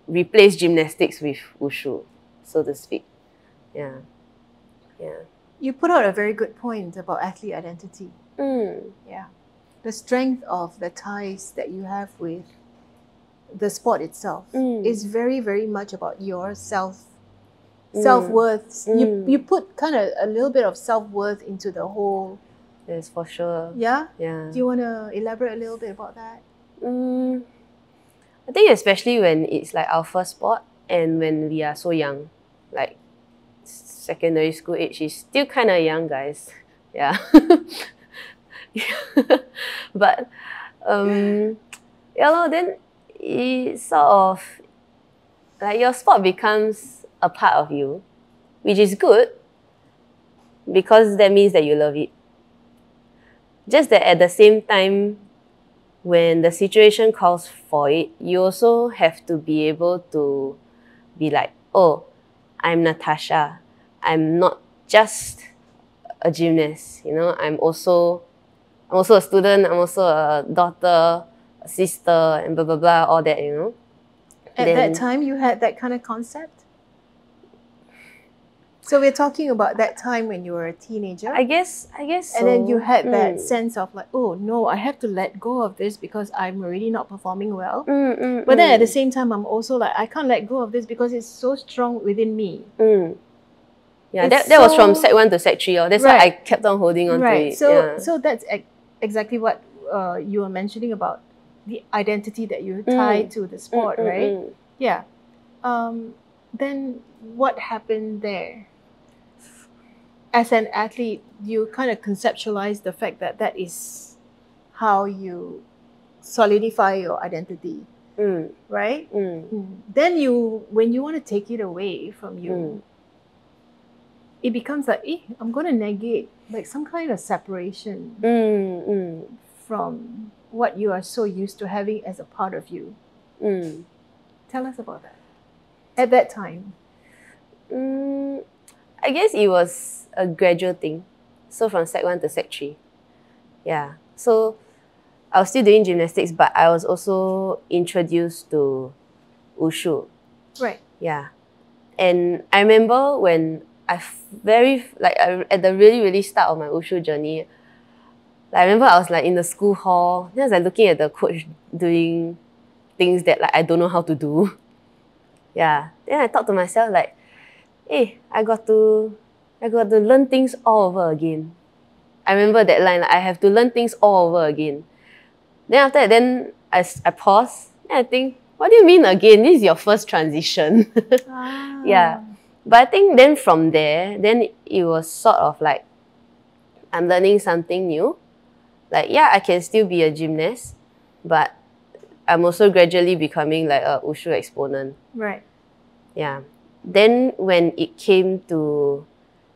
replaced gymnastics with wushu, so to speak. Yeah. Yeah. You put out a very good point about athlete identity. Yeah. The strength of the ties that you have with the sport itself is very, very much about your self self-worth. You put kind of a little bit of self-worth into the whole. Yes, for sure. Yeah? Yeah. Do you want to elaborate a little bit about that? I think especially when it's like our first sport and when we are so young, like secondary school age is still kind of young, guys. Yeah. But yeah, lor, then it sort of like your sport becomes a part of you, which is good because that means that you love it. Just that at the same time, when the situation calls for it, you also have to be able to be like, oh, I'm Natasha. I'm not just a gymnast, you know, I'm also a student, I'm also a daughter, a sister, and blah blah blah, all that, you know. At that time, you had that kind of concept? So we're talking about that time when you were a teenager? I guess so. And then you had that sense of like, oh no, I have to let go of this because I'm already not performing well. But then at the same time, I'm also like, I can't let go of this because it's so strong within me. Yeah, that was from Sec 1 to Sec 3. That's why I kept on holding on to it. So that's exactly what you were mentioning about the identity that you tie to the sport, right? Yeah. Then what happened there? As an athlete, you kind of conceptualize the fact that that is how you solidify your identity, right? Then when you want to take it away from you, it becomes like, I'm going to negate like some kind of separation from what you are so used to having as a part of you. Tell us about that. At that time. I guess it was a gradual thing. So from Sec 1 to Sec 3. Yeah. So I was still doing gymnastics, but I was also introduced to Wushu. Right. Yeah. And I remember when at the really, really start of my Wushu journey, like, I remember I was like in the school hall, then I was like looking at the coach doing things that like I don't know how to do. Yeah. Then I thought to myself like, hey, I got to learn things all over again. I remember that line, like, I have to learn things all over again. Then after that, I paused and I think, what do you mean again? This is your first transition. Yeah. But I think then from there, then it was sort of like, I'm learning something new. Like, yeah, I can still be a gymnast, but I'm also gradually becoming like a Wushu exponent. Right. Yeah. Then when it came to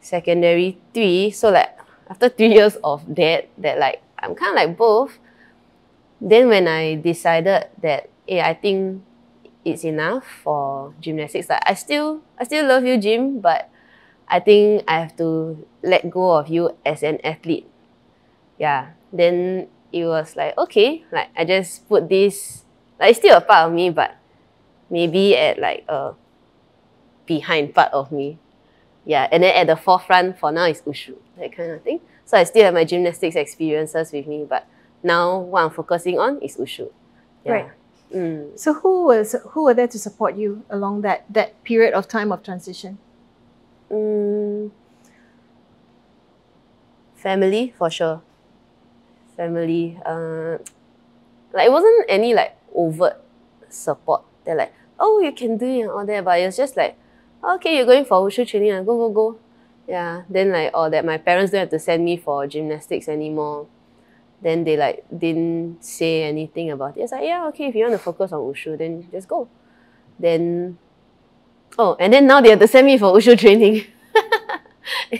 secondary 3, so like after 3 years of that like I'm kind of like both. Then when I decided that, hey, I think it's enough for gymnastics, like I still love you, gym, but I think I have to let go of you as an athlete. Yeah. Then it was like, okay, like I just put this, like it's still a part of me, but maybe at like a behind part of me. Yeah, and then at the forefront for now is Wushu, that kind of thing. So I still have my gymnastics experiences with me, but now what I'm focusing on is Wushu. Yeah. Right. So who were there to support you along that period of time of transition? Family, for sure. Family. Like it wasn't any like overt support. They're like, oh, you can do it and all that, but it's just like, okay, you're going for Wushu training, go. Yeah. Then like, or that my parents don't have to send me for gymnastics anymore. Then they like didn't say anything about it. It's like, yeah, okay, if you want to focus on Wushu, then just go. Then, and then now they have to send me for Wushu training.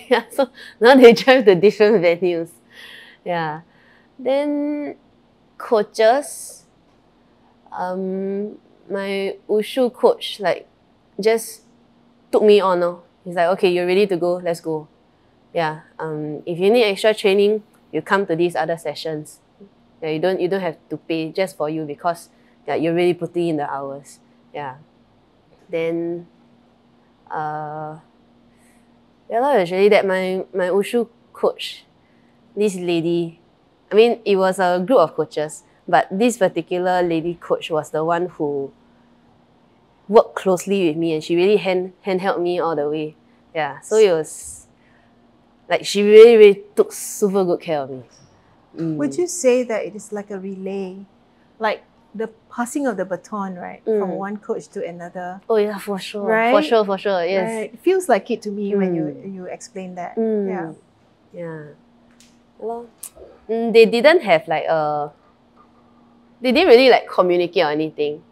Yeah, so now they drive to different venues. Yeah. Then coaches, my Wushu coach like just took me on. He's like, okay, you're ready to go, let's go. Yeah. If you need extra training, you come to these other sessions. Yeah, you don't have to pay just for you because you're really putting in the hours. Yeah. Then it's really that my Wushu coach, this lady, I mean, it was a group of coaches, but this particular lady coach was the one who worked closely with me, and she really held me all the way. Yeah, so it was like she really took super good care of me. Would you say that it is like a relay, like the passing of the baton, right, from one coach to another? Oh yeah, for sure, right? for sure, yes. Right. It feels like it to me when you explain that. Yeah. Yeah. Well, they didn't have like they didn't really like communicate or anything,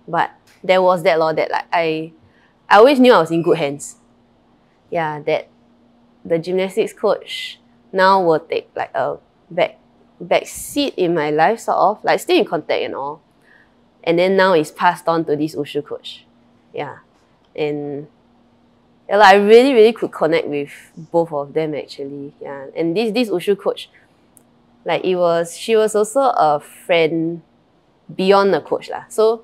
but there was that law that like I always knew I was in good hands. Yeah, that the gymnastics coach now will take like a back seat in my life, sort of, like still in contact and all. And then now it's passed on to this Wushu coach. Yeah. And yeah, like, I really could connect with both of them actually. Yeah. And this Wushu coach, like she was also a friend beyond the coach lah. So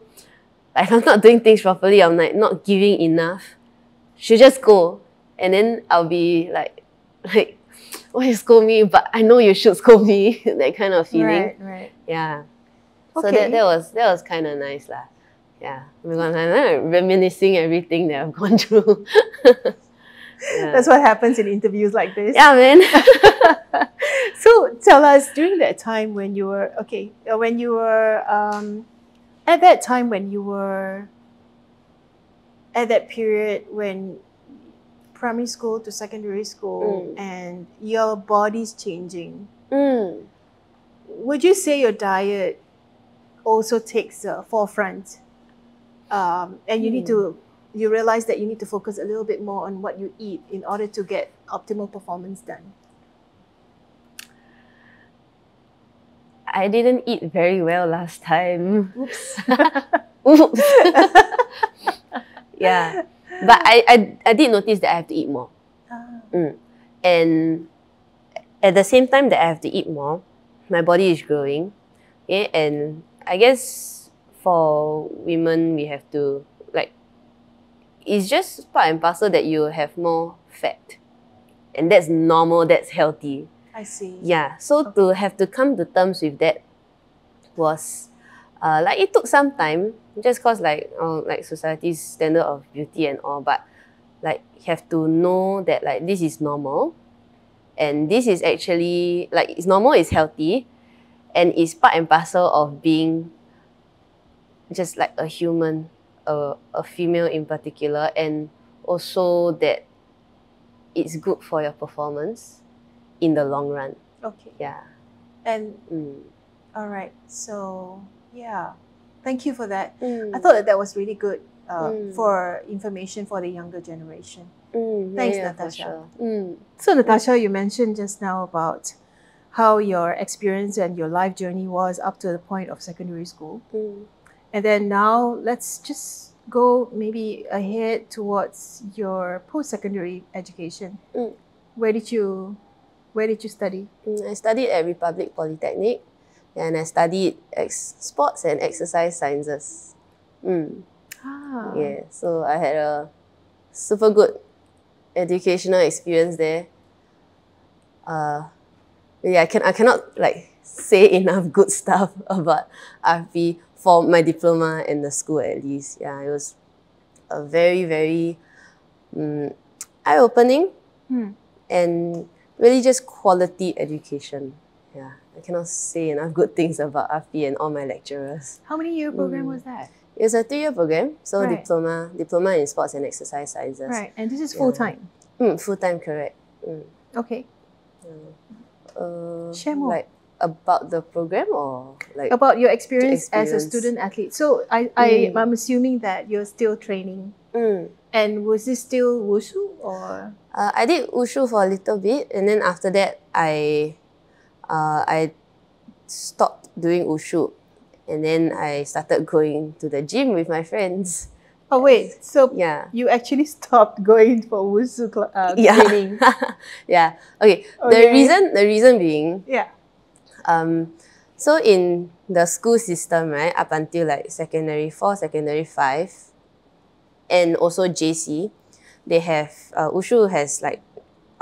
like, if I'm not doing things properly, I'm like not giving enough, she'll just go. And then I'll be like, why you scold me? But I know you should scold me. That kind of feeling. Right. Yeah. Okay. So that was kind of nice lah. Yeah. Because I'm reminiscing everything that I've gone through. Yeah. That's what happens in interviews like this. Yeah, man. So tell us, during that time when you were at that time when you were at that period when primary school to secondary school and your body's changing, would you say your diet also takes the forefront? And you realize that you need to focus a little bit more on what you eat in order to get optimal performance done? I didn't eat very well last time. Oops. Oops. Yeah. But I did notice that I have to eat more. And at the same time that I have to eat more, my body is growing. Okay? And I guess for women, we have to, like, it's just part and parcel that you have more fat. And that's normal, that's healthy. I see. Yeah. So to have to come to terms with that was, like, it took some time, just cause like society's standard of beauty and all, but like you have to know that like this is normal, and this is actually like it's normal, it's healthy, and it's part and parcel of being just like a human, a female in particular, and also that it's good for your performance in the long run. Okay. Yeah. And all right. So yeah, thank you for that. I thought that was really good for information for the younger generation. Thanks, yeah, Natasha. Sure. So Natasha, you mentioned just now about how your experience and your life journey was up to the point of secondary school. And then now let's just go maybe ahead towards your post-secondary education. Where did you study? I studied at Republic Polytechnic, and I studied sports and exercise sciences. Yeah, so I had a super good educational experience there. Yeah, I cannot like say enough good stuff about RP for my diploma and the school at least. Yeah, it was a very eye-opening and really just quality education. Yeah, I cannot say enough good things about RP and all my lecturers. How many year program was that? It was a 3-year program, so Right. diploma in sports and exercise sciences. Right, and this is full time. Full-time, correct. Okay. Share more. Like about the program or like About your experience as a experience. student athlete. So I'm assuming that you're still training. And was this still wushu or? I did wushu for a little bit, and then after that I stopped doing wushu, and then I started going to the gym with my friends. Oh wait, so Yeah. you actually stopped going for wushu Yeah. training? Yeah. Okay. Okay. The reason being, Yeah. so in the school system, right, up until like secondary 4, secondary 5, and also JC, they have wushu has like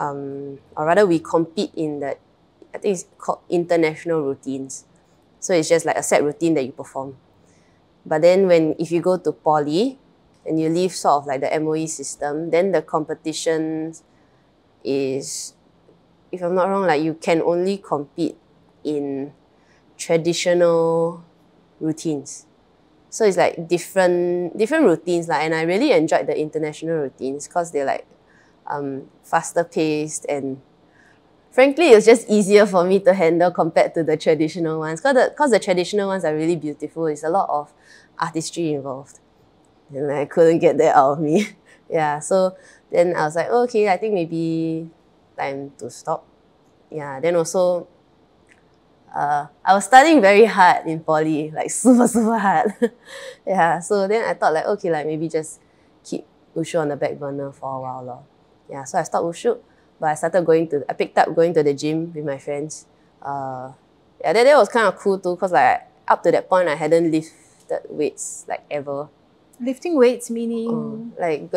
or rather we compete in the, I think it's called international routines. So it's just like a set routine that you perform. But then if you go to poly, and you leave sort of like the MOE system, then the competition is, if I'm not wrong, like you can only compete in traditional routines. So it's like different routines and I really enjoyed the international routines because they're like faster paced, and frankly it was just easier for me to handle compared to the traditional ones because the traditional ones are really beautiful. It's a lot of artistry involved and I couldn't get that out of me. Yeah, so then I was like, oh, okay, I think maybe time to stop. Yeah, then also I was studying very hard in poly, like super hard. Yeah, so then I thought like, okay, like maybe just keep Wushu on the back burner for a while lor. Yeah, so I stopped Wushu, but I picked up going to the gym with my friends. Yeah, that was kind of cool too, because like up to that point I hadn't lifted weights like ever. Lifting weights meaning? Like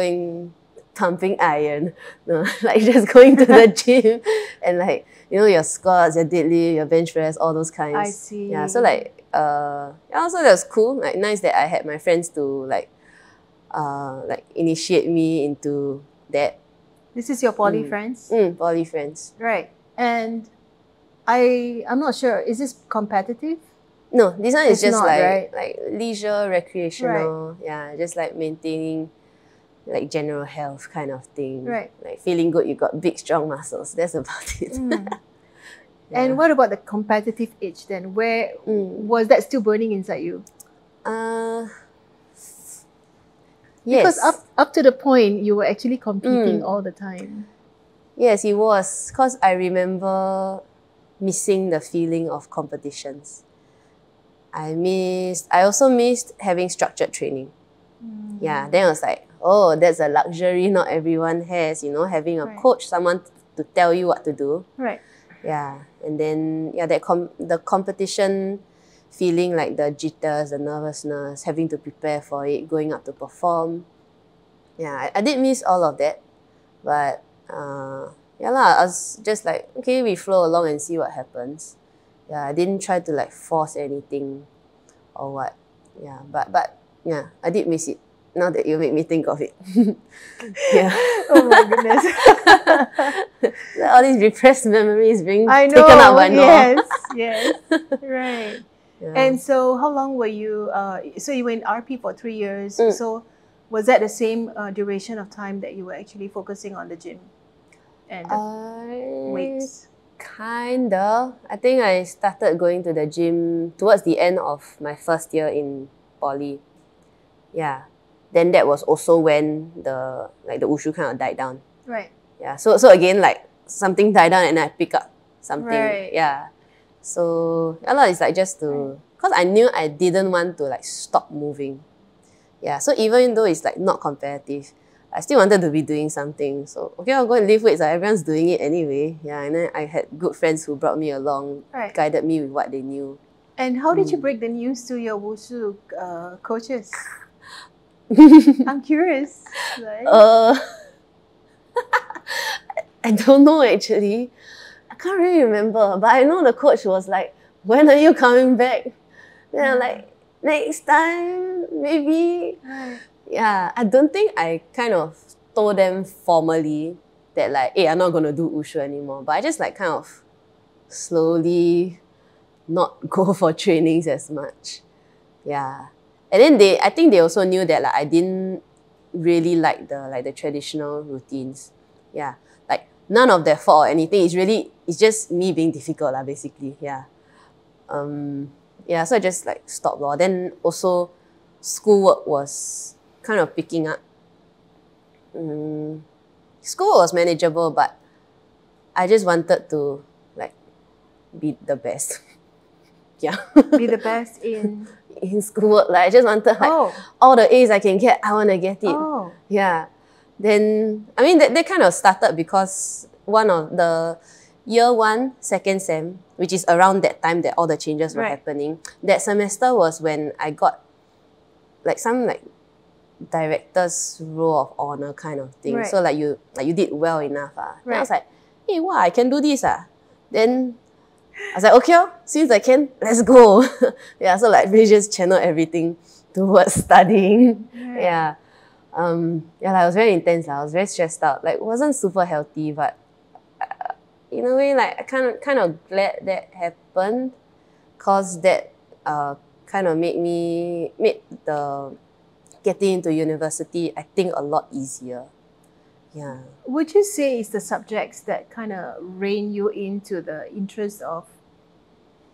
pumping iron, no, like just going to the gym and like, you know, your squats, your deadlift, your bench press, all those kinds. I see. Yeah, so like, also that was cool. Like nice that I had my friends to like initiate me into that. This is your poly friends? Poly friends. Right. And I'm not sure, is this competitive? No, this one is It's just not, right? like leisure, recreational. Right. Yeah, just like maintaining like general health kind of thing. Right. Like feeling good, you got big, strong muscles. That's about it. Yeah. And what about the competitive itch then? Where was that still burning inside you? Yes. Because up to the point you were actually competing all the time. Yes, it was. Because I remember missing the feeling of competitions. I also missed having structured training. Yeah, then I was like, oh, that's a luxury not everyone has, you know, having a coach, someone to tell you what to do. Right. Yeah, and then the competition feeling, like the jitters, the nervousness, having to prepare for it, going up to perform. Yeah, I did miss all of that, but yeah lah, I was just like, okay, we flow along and see what happens. Yeah, I didn't try to like force anything or what. Yeah, but yeah, I did miss it. Now that you make me think of it. Yeah. Oh my goodness. All these repressed memories being I know, taken up by yes, right. Yeah. And so how long were you, so you were in RP for 3 years, so was that the same duration of time that you were actually focusing on the gym and the weights? Kinda. I think I started going to the gym towards the end of my first year in poly. Yeah. Then that was also when the Wushu kind of died down. Right. Yeah. So again, like something died down and I pick up something. Right. Yeah. So yeah, it's like just to, because I knew I didn't want to like stop moving. Yeah. So even though it's like not competitive, I still wanted to be doing something. So okay, I'll go and lift weights. Everyone's doing it anyway. Yeah. And then I had good friends who brought me along, guided me with what they knew. And how did you break the news to your Wushu coaches? I'm curious. Right? I don't know actually. I can't really remember, but I know the coach was like, when are you coming back? Then I'm like, next time, maybe. Yeah, I don't think I kind of told them formally that like, hey, I'm not going to do Wushu anymore. But I just like kind of slowly not go for trainings as much. Yeah. And then I think they also knew that like I didn't really like the traditional routines. Yeah. Like none of their fault or anything. It's just me being difficult lah, basically. Yeah. Yeah, so I just like stopped lor. Then also schoolwork was kind of picking up. School was manageable, but I just wanted to like be the best. Yeah. Be the best in schoolwork. Like I just wanted like all the A's I can get, I want to get it. Yeah. Then I mean that kind of started because one of the year 1, second sem, which is around that time that all the changes were happening. That semester was when I got like some like director's role of honor kind of thing. So like you did well enough. Then I was like, hey, wow, I can do this. Then I was like, okay, since I can, let's go. Yeah, so like we just channel everything towards studying. Yeah. Yeah, like, it was very intense. I was very stressed out. Like, it wasn't super healthy, but in a way, like, I kind of glad that happened, cause that kind of made the getting into university, I think, a lot easier. Yeah. Would you say it's the subjects that kind of rein you into the interest of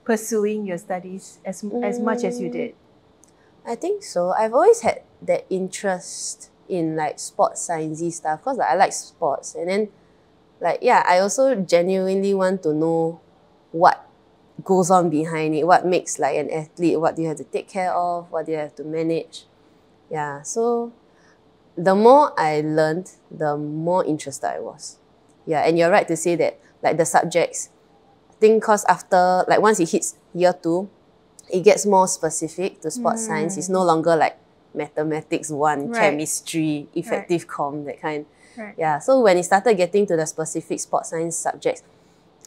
pursuing your studies as much as you did? I think so. I've always had that interest in like sports sciencey stuff because like, I like sports, and then like yeah, I also genuinely want to know what goes on behind it, what makes like an athlete, what do you have to take care of, what do you have to manage. Yeah, so the more I learned, the more interested I was. Yeah, and you're right to say that like the subjects, I think because after like once it hits year 2, it gets more specific to sports science. It's no longer like mathematics 1, Right. chemistry, effective comm, that kind. Right. Yeah, so when it started getting to the specific sports science subjects,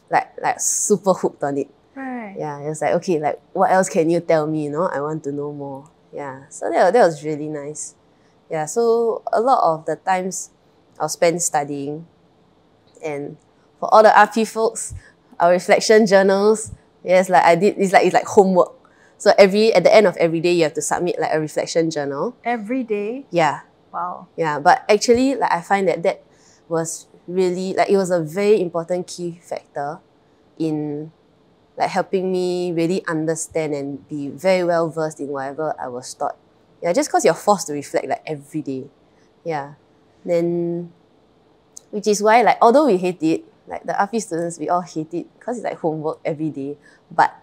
like super hooked on it. Right. Yeah, it was like, okay, like what else can you tell me, you know? I want to know more. Yeah, so that was really nice. Yeah, so a lot of the times I'll spend studying, and for all the RP folks, our reflection journals, yes, like I did, it's like homework. So at the end of every day, you have to submit like a reflection journal. Every day? Yeah. Wow. Yeah, but actually, like I find that was really, like it was a very important key factor in like helping me really understand and be very well versed in whatever I was taught. Yeah, just because you're forced to reflect like every day. Yeah. Then, which is why like, although we hate it, like the RP students, we all hate it because it's like homework every day. But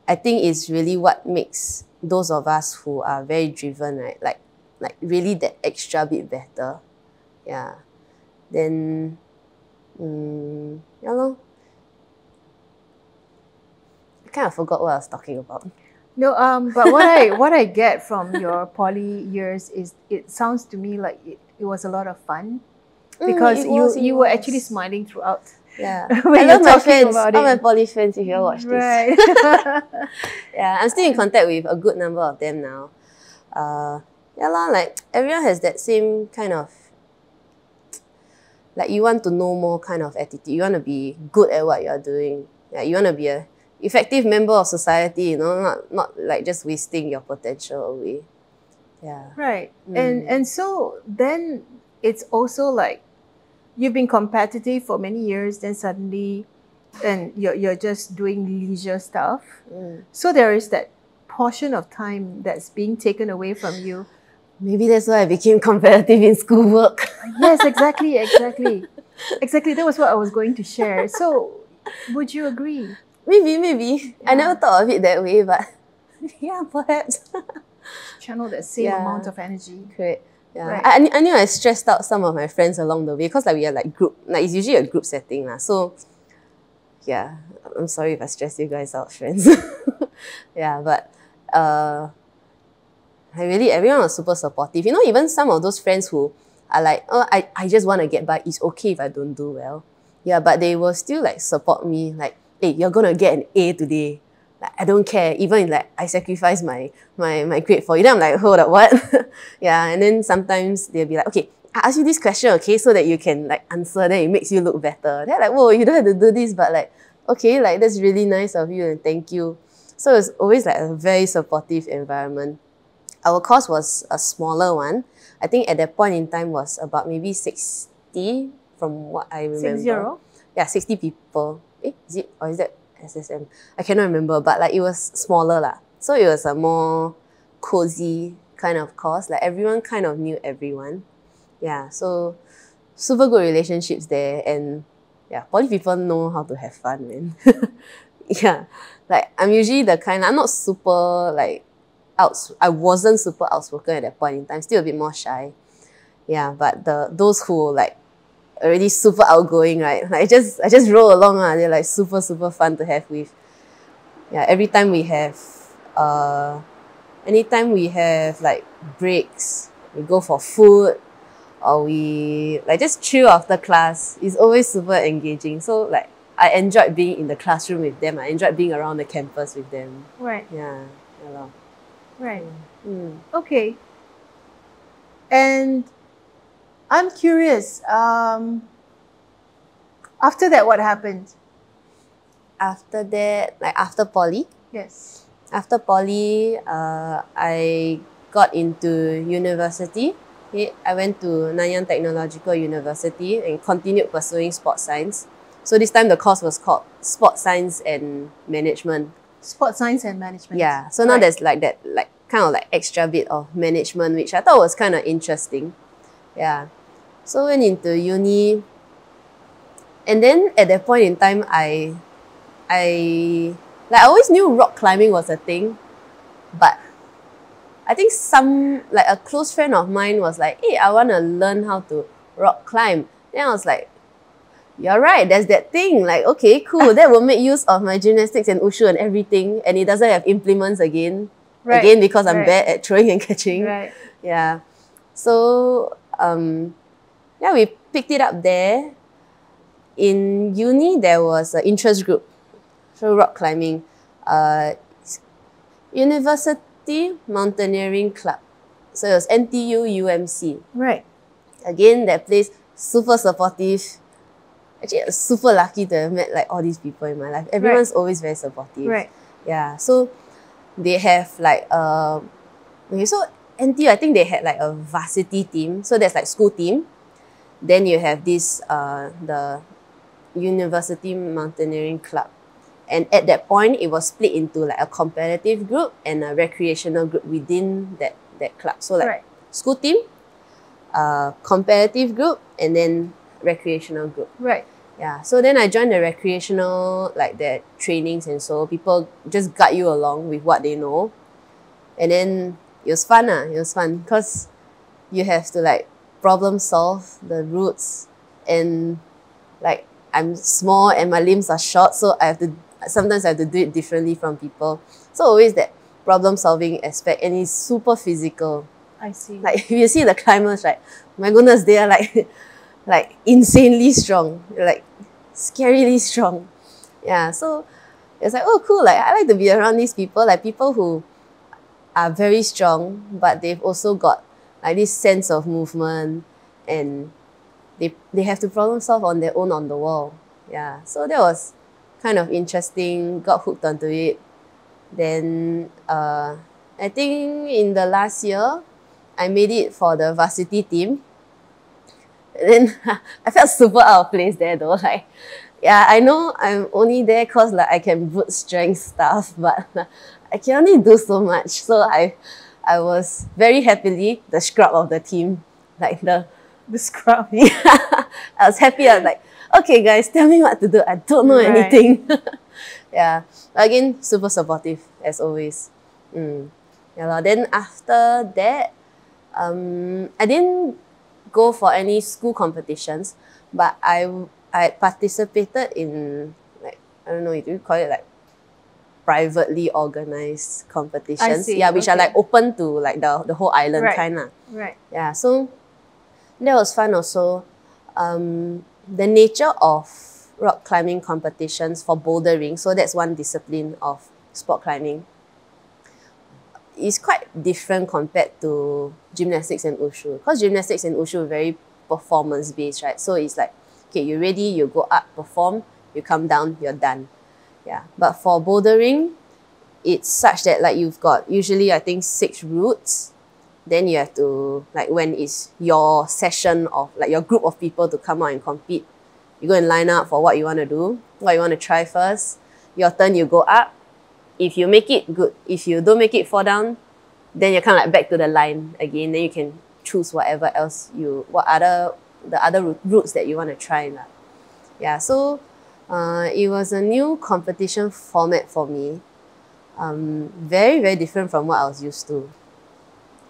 I think it's really what makes those of us who are very driven, right? Like really that extra bit better. Yeah. Then, yeah lor. I kind of forgot what I was talking about. No, but what I get from your poly years is it sounds to me like it was a lot of fun because you were actually smiling throughout. Yeah, when I you're love my talking friends, about all my it. poly friends. If you all watch this, Right. yeah, I'm still in contact with a good number of them now. Yeah lah, like everyone has that same kind of like you want to know more kind of attitude. You want to be good at what you're doing. Yeah, you want to be a effective member of society. You know, not like just wasting your potential away. Yeah. Right. And so then it's also like you've been competitive for many years, then suddenly and you're just doing leisure stuff. So there is that portion of time that's being taken away from you. Maybe that's why I became competitive in schoolwork. Yes, exactly. Exactly. That was what I was going to share. So would you agree? Maybe. Yeah. I never thought of it that way, but yeah, perhaps. Channel that same amount of energy. Correct. Yeah, Right. I knew I stressed out some of my friends along the way because like we are like group, like it's usually a group setting lah. So yeah, I'm sorry if I stress you guys out, friends. Yeah, but everyone was super supportive. You know, even some of those friends who are like, oh, I just want to get by. It's okay if I don't do well. Yeah, but they will still like support me. Like, hey, you're gonna get an A today. Like, I don't care. Even if like I sacrifice my grade for you. Then I'm like, hold up, what? Yeah, and then sometimes they'll be like, okay, I ask you this question, okay, so that you can like answer. Then it makes you look better. They're like, whoa, you don't have to do this, but like, okay, like that's really nice of you and thank you. So it's always like a very supportive environment. Our course was a smaller one. I think at that point in time was about maybe 60 from what I remember. 60? Yeah, 60 people. Is it, or is that SSM? I cannot remember, but like it was smaller lah. So it was a more cozy kind of course. Like everyone kind of knew everyone. Yeah, so super good relationships there, and yeah, poly people know how to have fun, man. Yeah, like I'm usually the kind, I'm not super like I wasn't super outspoken at that point in time, still a bit more shy. Yeah, but those who like already super outgoing, right? Like I just roll along. They're like super fun to have with. Yeah, anytime we have like breaks, we go for food, or we like just chill after class. It's always super engaging. So like I enjoyed being in the classroom with them. I enjoyed being around the campus with them. Right. Yeah. Right. Okay. And I'm curious. After that, what happened? After that, like after poly, Yes. after poly, I got into university. Okay, I went to Nanyang Technological University and continued pursuing sports science. So this time the course was called Sports Science and Management. Sports science and management. Yeah. So now there's like that, like kind of like extra bit of management, which I thought was kind of interesting. Yeah. So went into uni, and then at that point in time, I always knew rock climbing was a thing, but I think like a close friend of mine was like, hey, I want to learn how to rock climb. Then I was like, you're right, there's that thing. Like, okay, cool. That will make use of my gymnastics and wushu and everything. And it doesn't have implements again. Right. Again, because I'm bad at throwing and catching. Right. Yeah. So, yeah, we picked it up there. In uni, there was an interest group for rock climbing. University Mountaineering Club. So it was NTU UMC. Right. Again, that place, super supportive. Actually, I was super lucky to have met like all these people in my life. Everyone's always very supportive. Right. Yeah. So they have like okay, so NTU, I think they had like a varsity team. So there's like school team. Then you have this the University Mountaineering Club. And at that point, it was split into like a competitive group and a recreational group within that club. So like school team, competitive group, and then recreational group. Right. Yeah. So then I joined the recreational, like the trainings, and so people just guide you along with what they know. And then it was fun. It was fun because you have to like problem solve the routes, and like I'm small and my limbs are short, so sometimes I have to do it differently from people. So always that problem solving aspect, and it's super physical. I see. Like if you see the climbers, right? My goodness, they are like insanely strong, like scarily strong. Yeah, so it's like, oh cool, like I like to be around these people, like people who are very strong, but they've also got like this sense of movement, and they have to problem solve on their own on the wall. Yeah, so that was kind of interesting, got hooked onto it. Then I think in the last year, I made it for the varsity team. And then I felt super out of place there though. Like, yeah, I know I'm only there because like I can brute strength stuff, but I can only do so much. So I was very happily the scrub of the team, like the scrub. Yeah, I was happy. I was like, okay, guys, tell me what to do. I don't know anything. Yeah, again, super supportive as always. Yeah, then after that, I didn't go for any school competitions, but I participated in like, I don't know, you call it like privately organized competitions. Yeah, which are like open to like the whole island kind of. Right. Yeah, so that was fun also. The nature of rock climbing competitions for bouldering, so that's one discipline of sport climbing, is quite different compared to gymnastics and wushu. Because gymnastics and wushu are very performance-based, right? So it's like, okay, you're ready, you go up, perform, you come down, you're done. Yeah. But for bouldering, it's such that like you've got usually I think 6 routes. Then you have to, like when it's your session of like your group of people to come out and compete, you go and line up for what you want to do, what you want to try first. Your turn, you go up. If you make it, good. If you don't make it, fall down, then you're kind of like back to the line again. Then you can choose whatever else the other routes that you want to try. Yeah, so it was a new competition format for me. Very, very different from what I was used to.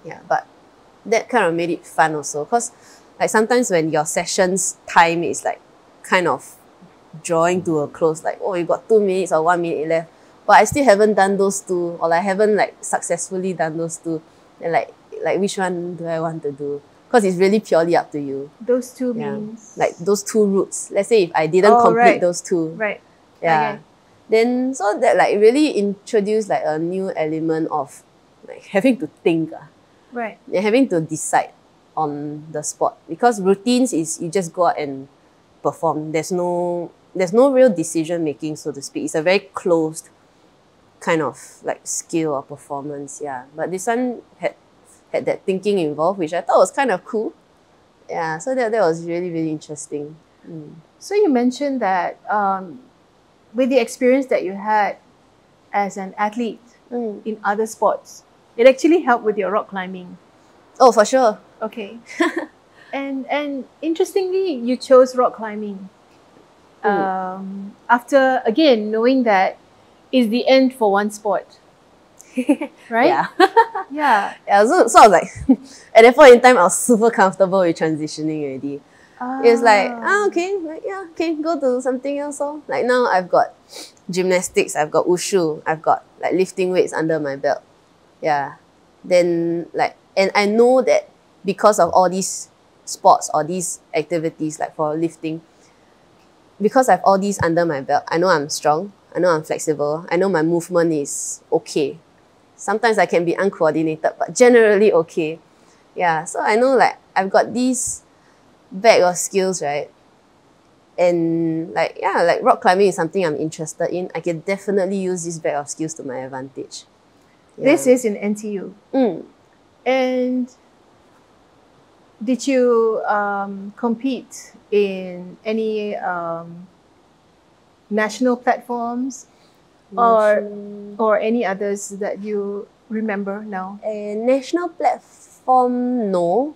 Yeah, but that kind of made it fun also, because like sometimes when your session's time is like kind of drawing to a close, like, oh, you got 2 minutes or 1 minute left, but I still haven't done those 2, or I haven't like successfully done those 2, then like which one do I want to do? Because it's really purely up to you. Those 2 means? Like those 2 routes. Let's say if I didn't complete those 2. Right. Yeah. Okay. Then so that like really introduced like a new element of like having to think. Right. You're having to decide. on the spot, because routines is you just go out and perform. There's no real decision making, so to speak. It's a very closed kind of like skill or performance, yeah. But this one had that thinking involved, which I thought was kind of cool. Yeah, so that was really, really interesting. So you mentioned that with the experience that you had as an athlete in other sports, it actually helped with your rock climbing. Oh, for sure. Okay. and interestingly, you chose rock climbing after, again, knowing that is the end for one sport. Right? Yeah. Yeah. Yeah, so I was like, at that point in time, I was super comfortable with transitioning already. It was like, okay, like, yeah, okay, go to something else. Like now I've got gymnastics, I've got wushu, I've got like lifting weights under my belt. Yeah. Then like, and I know that because of all these sports or these activities, like for lifting, because I have all these under my belt, I know I'm strong, I know I'm flexible, I know my movement is okay. Sometimes I can be uncoordinated, but generally okay. Yeah, so I know like I've got these bag of skills, right? And like, yeah, like rock climbing is something I'm interested in. I can definitely use this bag of skills to my advantage. Yeah. This is in NTU. And did you compete in any national platforms or any others that you remember now? A national platform, no.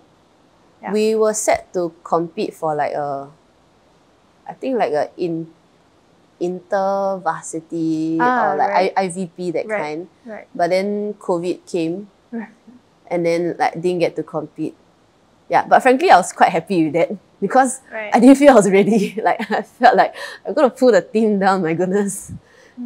Yeah. We were set to compete for like I think like a inter-varsity or like right. IVP, that Right. kind. Right. But then COVID came Right. and then like didn't get to compete. Yeah, but frankly, I was quite happy with that because Right. I didn't feel I was ready. Like I felt like I'm gonna pull the team down, my goodness.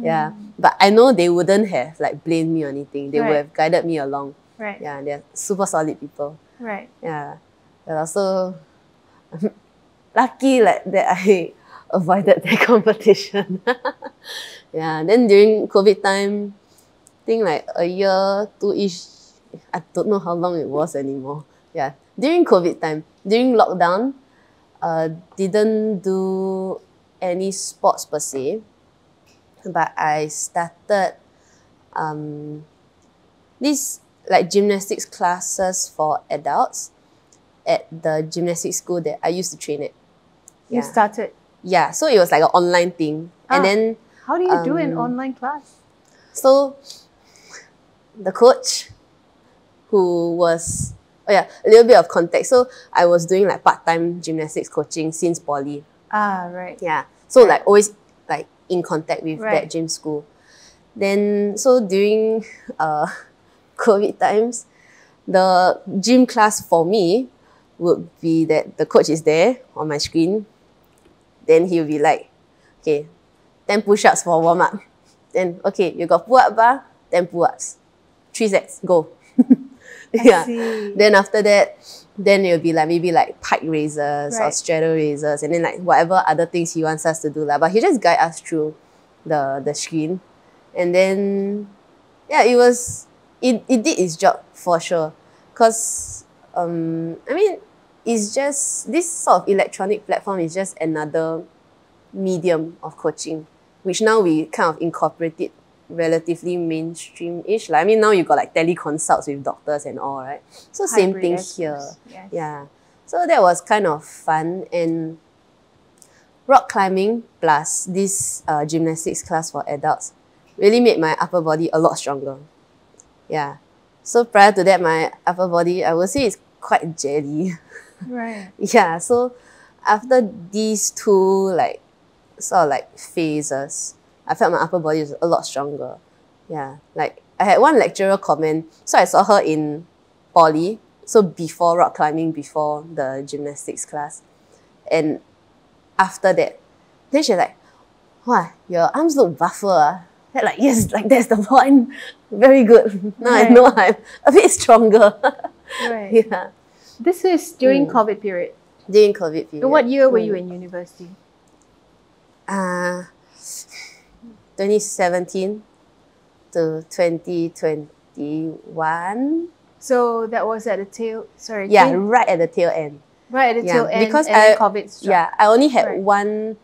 Yeah, but I know they wouldn't have like blamed me or anything. They would Right. have guided me along. Right. Yeah, they're super solid people. Right. Yeah, but also lucky like that I avoided that competition. Yeah, then during COVID time, I think like a year, two-ish, I don't know how long it was anymore. Yeah, during COVID time, during lockdown, didn't do any sports per se, but I started this like gymnastics classes for adults at the gymnastics school that I used to train at. You started. Yeah, so it was like an online thing. And then how do you do an online class? so the coach who was, a little bit of context. So I was doing like part-time gymnastics coaching since poly. Right. Yeah. So like always like in contact with that gym school. Then so during COVID times, the gym class for me would be that the coach is there on my screen. Then he'll be like, okay, 10 push-ups for warm-up. Then, okay, you got pull-up bar, 10 pull-ups. 3 sets, go. I see. Then after that, then it'll be like maybe like pike raises or straddle raises, and then like whatever other things he wants us to do. But he just guide us through the screen. And then, yeah, it did its job for sure. Because, I mean, it's just, this sort of electronic platform is just another medium of coaching, which now we kind of incorporate it relatively mainstream-ish. Like, I mean, now you got like teleconsults with doctors and all, right? So same thing here. Yes. Yeah. So that was kind of fun. And rock climbing plus this gymnastics class for adults really made my upper body a lot stronger. Yeah. So prior to that, my upper body, I would say, is quite jelly. Right. Yeah. So after these two like sort of like phases, I felt my upper body was a lot stronger. Yeah. Like I had one lecturer comment. So I saw her in poly. So before rock climbing, before the gymnastics class. And after that, then she's like, wow, your arms look buffer. I'm like, yes, like that's the point. Very good. Now I know I'm a bit stronger. Right. Yeah. This is during COVID period. During COVID period. So what year were you in university? 2017 to 2021. So that was at the tail, sorry. Yeah, right at the tail end. Right at the tail end, because and then COVID struck. Yeah, I only had one.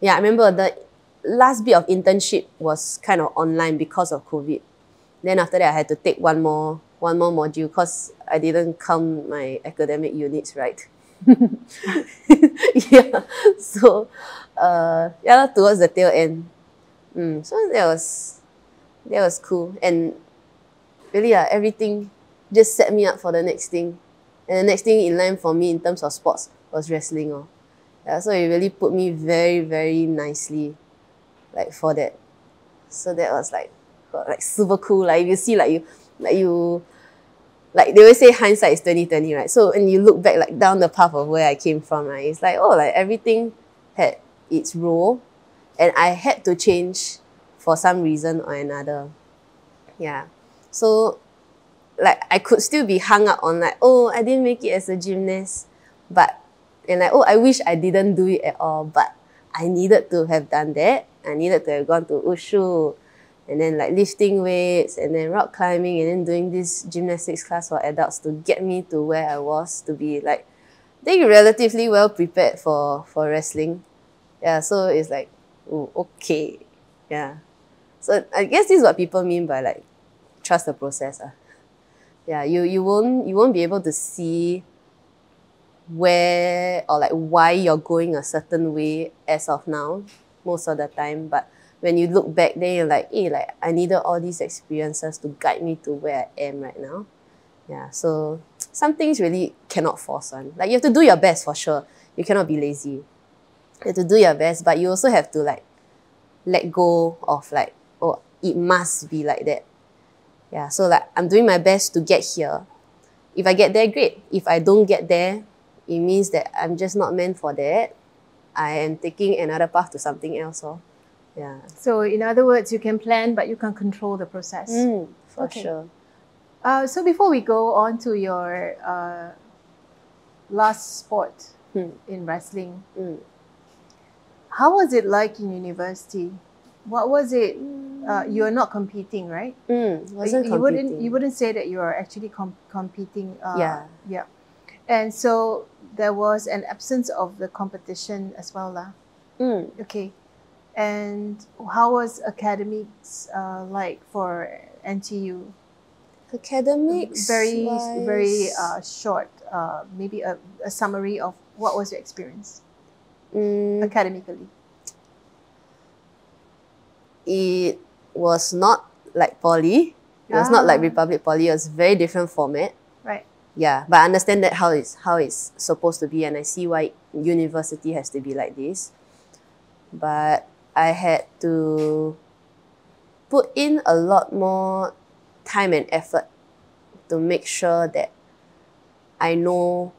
Yeah, I remember the last bit of internship was kind of online because of COVID. Then after that, I had to take one more module because I didn't count my academic units right. Yeah, so yeah, towards the tail end. So that was cool, and really everything just set me up for the next thing. And the next thing in line for me in terms of sports was wrestling. Yeah, so it really put me very, very nicely like for that. So that was like super cool. Like you see like they always say hindsight is 20/20, right? So when you look back like down the path of where I came from, right, it's like, oh, like everything had its role and I had to change for some reason or another. Yeah. So like I could still be hung up on like, oh, I didn't make it as a gymnast, and like, oh, I wish I didn't do it at all, but I needed to have done that. I needed to have gone to Wushu, and then like lifting weights, and then rock climbing, and then doing this gymnastics class for adults to get me to where I was to be like, I think relatively well prepared for wrestling. Yeah, so it's like, oh, okay, yeah. So I guess this is what people mean by like trust the process. Yeah, you won't be able to see where or like why you're going a certain way as of now most of the time, but when you look back then you're like, hey, like I needed all these experiences to guide me to where I am right now. Yeah, so some things really cannot force on. Like you have to do your best for sure. You cannot be lazy. You have to do your best, but you also have to like let go of like, oh, it must be like that. Yeah, so like I'm doing my best to get here. If I get there, great. If I don't get there, it means that I'm just not meant for that. I am taking another path to something else. Yeah. So in other words, you can plan, but you can't control the process. For sure. So before we go on to your last sport in wrestling, how was it like in university? What was it? You are not competing, right? Wasn't competing. You wouldn't say that you are actually competing. Yeah. And so there was an absence of the competition as well, lah. Okay. And how was academics like for NTU? Academics, very short. Maybe a summary of what was your experience academically. It was not like poly. It was not like Republic Poly. It was a very different format. Right. Yeah, but I understand that how it's supposed to be, and I see why university has to be like this. But I had to put in a lot more time and effort to make sure that I know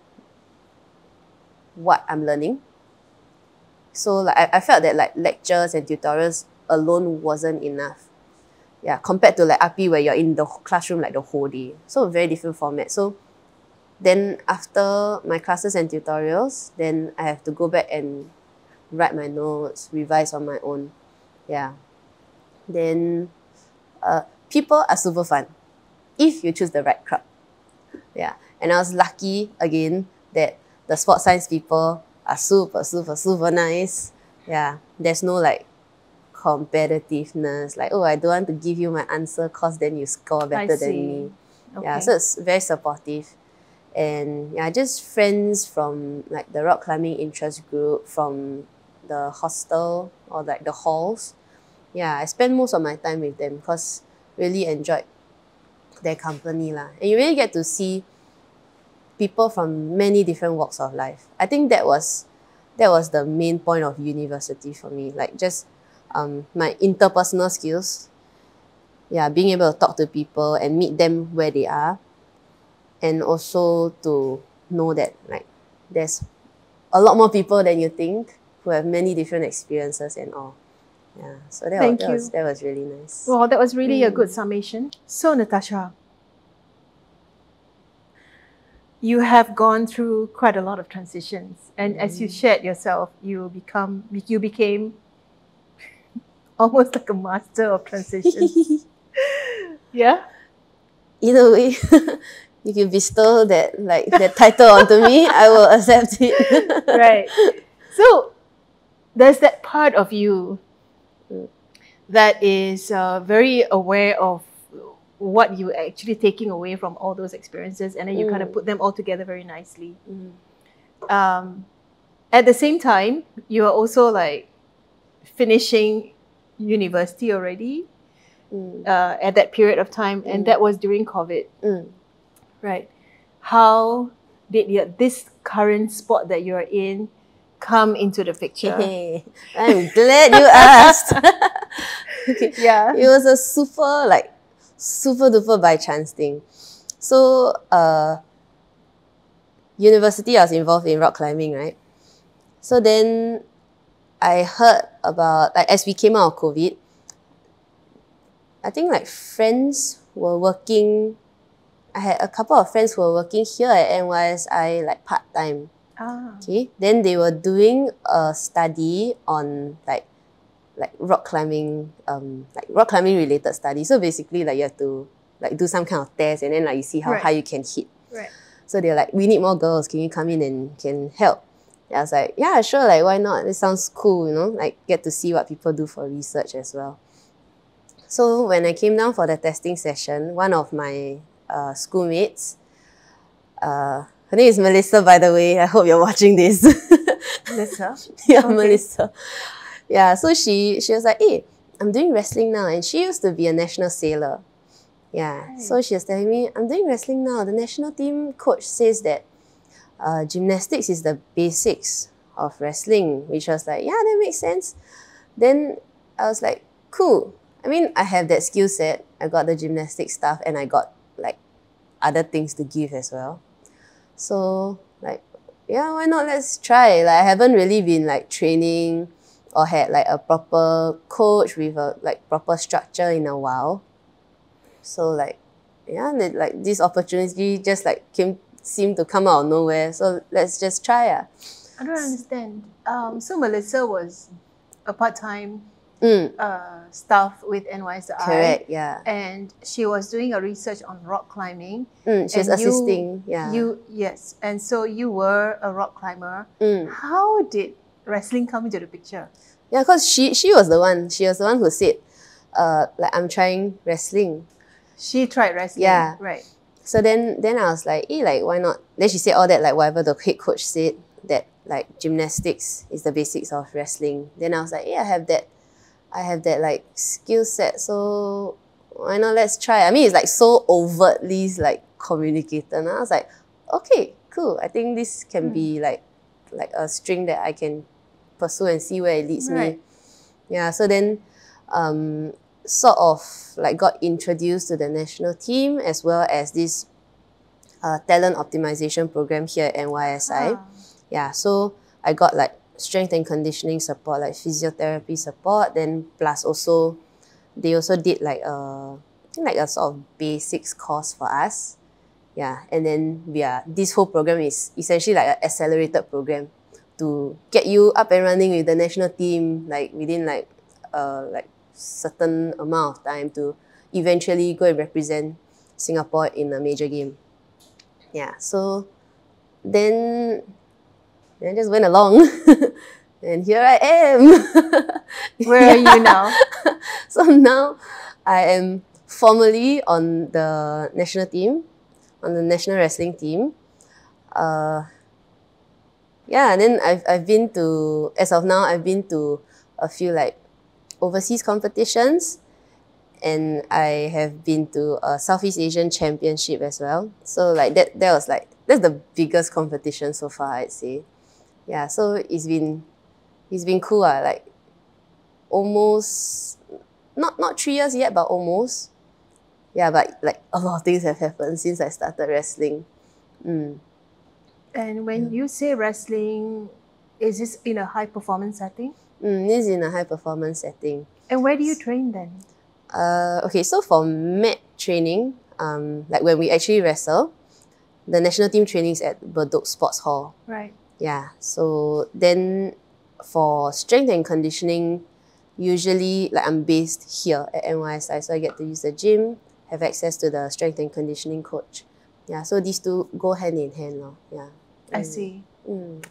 what I'm learning. So like I felt that like lectures and tutorials alone wasn't enough. Yeah, compared to like RP where you're in the classroom like the whole day. So a very different format. So then after my classes and tutorials, then I have to go back and write my notes, revise on my own. Yeah. Then people are super fun if you choose the right crowd. Yeah. And I was lucky again that the sports science people are super, super, super nice. Yeah. There's no like competitiveness, like, oh, I don't want to give you my answer because then you score better than me. Okay. Yeah, so it's very supportive. And yeah, just friends from like the rock climbing interest group, from the hostel or like the halls. Yeah, I spend most of my time with them because really enjoyed their company lah. And you really get to see people from many different walks of life. I think that was the main point of university for me. Like just my interpersonal skills. Yeah, being able to talk to people and meet them where they are. And also to know that like there's a lot more people than you think who have many different experiences and all. Yeah, so that was really nice. Well, that was really a good summation. So Natasha, you have gone through quite a lot of transitions, and as you shared yourself, you became almost like a master of transitions. Yeah? In a way. you can bestow that title onto me, I will accept it. Right. So there's that part of you that is very aware of what you're actually taking away from all those experiences, and then you kind of put them all together very nicely. At the same time, you are also like finishing university already at that period of time, and that was during COVID. Right. How did this current spot that you're in come into the picture? Hey, I'm glad you asked. Okay. Yeah. It was a super duper by chance thing. So, university, I was involved in rock climbing, right? So then I heard about, like, as we came out of COVID, I think like friends were working. I had a couple of friends who were working here at NYSI like part-time. Okay. Then they were doing a study on like rock climbing, related study. So basically like you have to like do some kind of test, and then like you see how high you can hit. Right. So they're like, we need more girls. Can you come in and can help? And I was like, yeah, sure. Like, why not? It sounds cool, you know, like get to see what people do for research as well. So when I came down for the testing session, one of my schoolmates, her name is Melissa, by the way. I hope you're watching this. Melissa? Yeah, Okay. Melissa. Yeah, so she was like, hey, I'm doing wrestling now. And she used to be a national sailor. Yeah, Right. so she was telling me, I'm doing wrestling now. The national team coach says that gymnastics is the basics of wrestling, which was like, yeah, that makes sense. Then I was like, cool. I mean, I have that skill set. I got the gymnastics stuff, and I got like other things to give as well. So like, yeah, why not? Let's try. Like, I haven't really been like training or had like a proper coach with a like proper structure in a while. So like, yeah, like this opportunity just like seemed to come out of nowhere. So let's just try. I don't understand. So Melissa was a part-time staff with NYSI. Correct, yeah. And she was doing a research on rock climbing. She was and assisting, yeah. Yes. And so you were a rock climber. How did wrestling come into the picture? Yeah, because she was the one. She was the one who said, like, I'm trying wrestling. She tried wrestling. Yeah. Right. So then I was like, like, why not? Then she said all that, like, whatever the head coach said, that, like, gymnastics is the basics of wrestling. Then I was like, I have that, like, skill set, so why not? Let's try. I mean, it's, like, so overtly, like, communicated. And I was like, okay, cool. I think this can be, like a string that I can pursue and see where it leads me. Yeah, so then sort of like got introduced to the national team, as well as this talent optimization program here at NYSI. Yeah, so I got like strength and conditioning support, like physiotherapy support, then plus also they also did like a sort of basics course for us. Yeah, and then this whole program is essentially like an accelerated program to get you up and running with the national team, like within like certain amount of time to eventually go and represent Singapore in a major game. Yeah, so then I just went along and here I am. Where are you now? So now I am formally on the national team, on the national wrestling team. Yeah, and then I've been to, as of now, I've been to a few like overseas competitions, and I have been to a Southeast Asian Championship as well. So like that was like, that's the biggest competition so far, I'd say. Yeah, so it's been cool. Like almost, not 3 years yet, but almost. Yeah, but like a lot of things have happened since I started wrestling. And when you say wrestling, is this in a high performance setting? This is in a high performance setting. And where do you train then? Okay, so for mat training, like when we actually wrestle, the national team training is at Bedok Sports Hall. Right. Yeah, so then for strength and conditioning, usually like I'm based here at NYSI, so I get to use the gym, have access to the strength and conditioning coach. Yeah, so these two go hand in hand. Yeah. I see.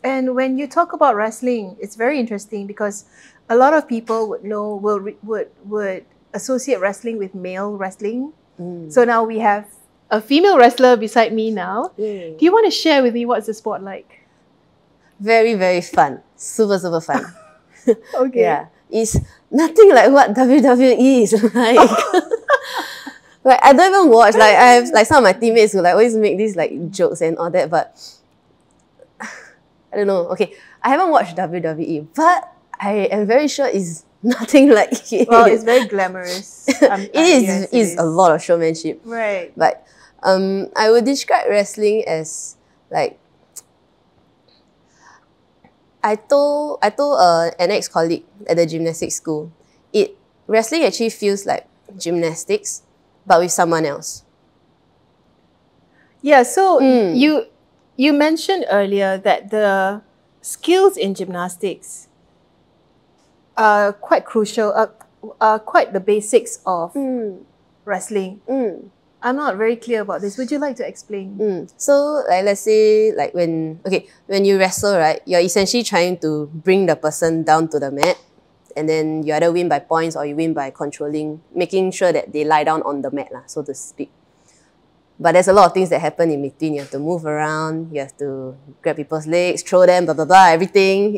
And when you talk about wrestling, it's very interesting because a lot of people would associate wrestling with male wrestling. So now we have a female wrestler beside me now. Do you want to share with me what's the sport like? Very, very fun. Super, super fun. Okay. Yeah. It's nothing like what WWE is like. Like, I don't even watch. Like, I have like some of my teammates who like always make these like jokes and all that, but I don't know. Okay, I haven't watched WWE, but I am very sure it's nothing like it. Well, it's very glamorous. It is a lot of showmanship. Right. But I would describe wrestling as like I told an ex-colleague at the gymnastics school, wrestling actually feels like gymnastics, but with someone else. Yeah, so you mentioned earlier that the skills in gymnastics are quite crucial, are quite the basics of wrestling. I'm not very clear about this. Would you like to explain? So, like, let's say, like when you wrestle, right, you're essentially trying to bring the person down to the mat, and then you either win by points or you win by controlling, making sure that they lie down on the mat, so to speak. But there's a lot of things that happen in between. You have to move around, you have to grab people's legs, throw them, blah, blah, blah, everything.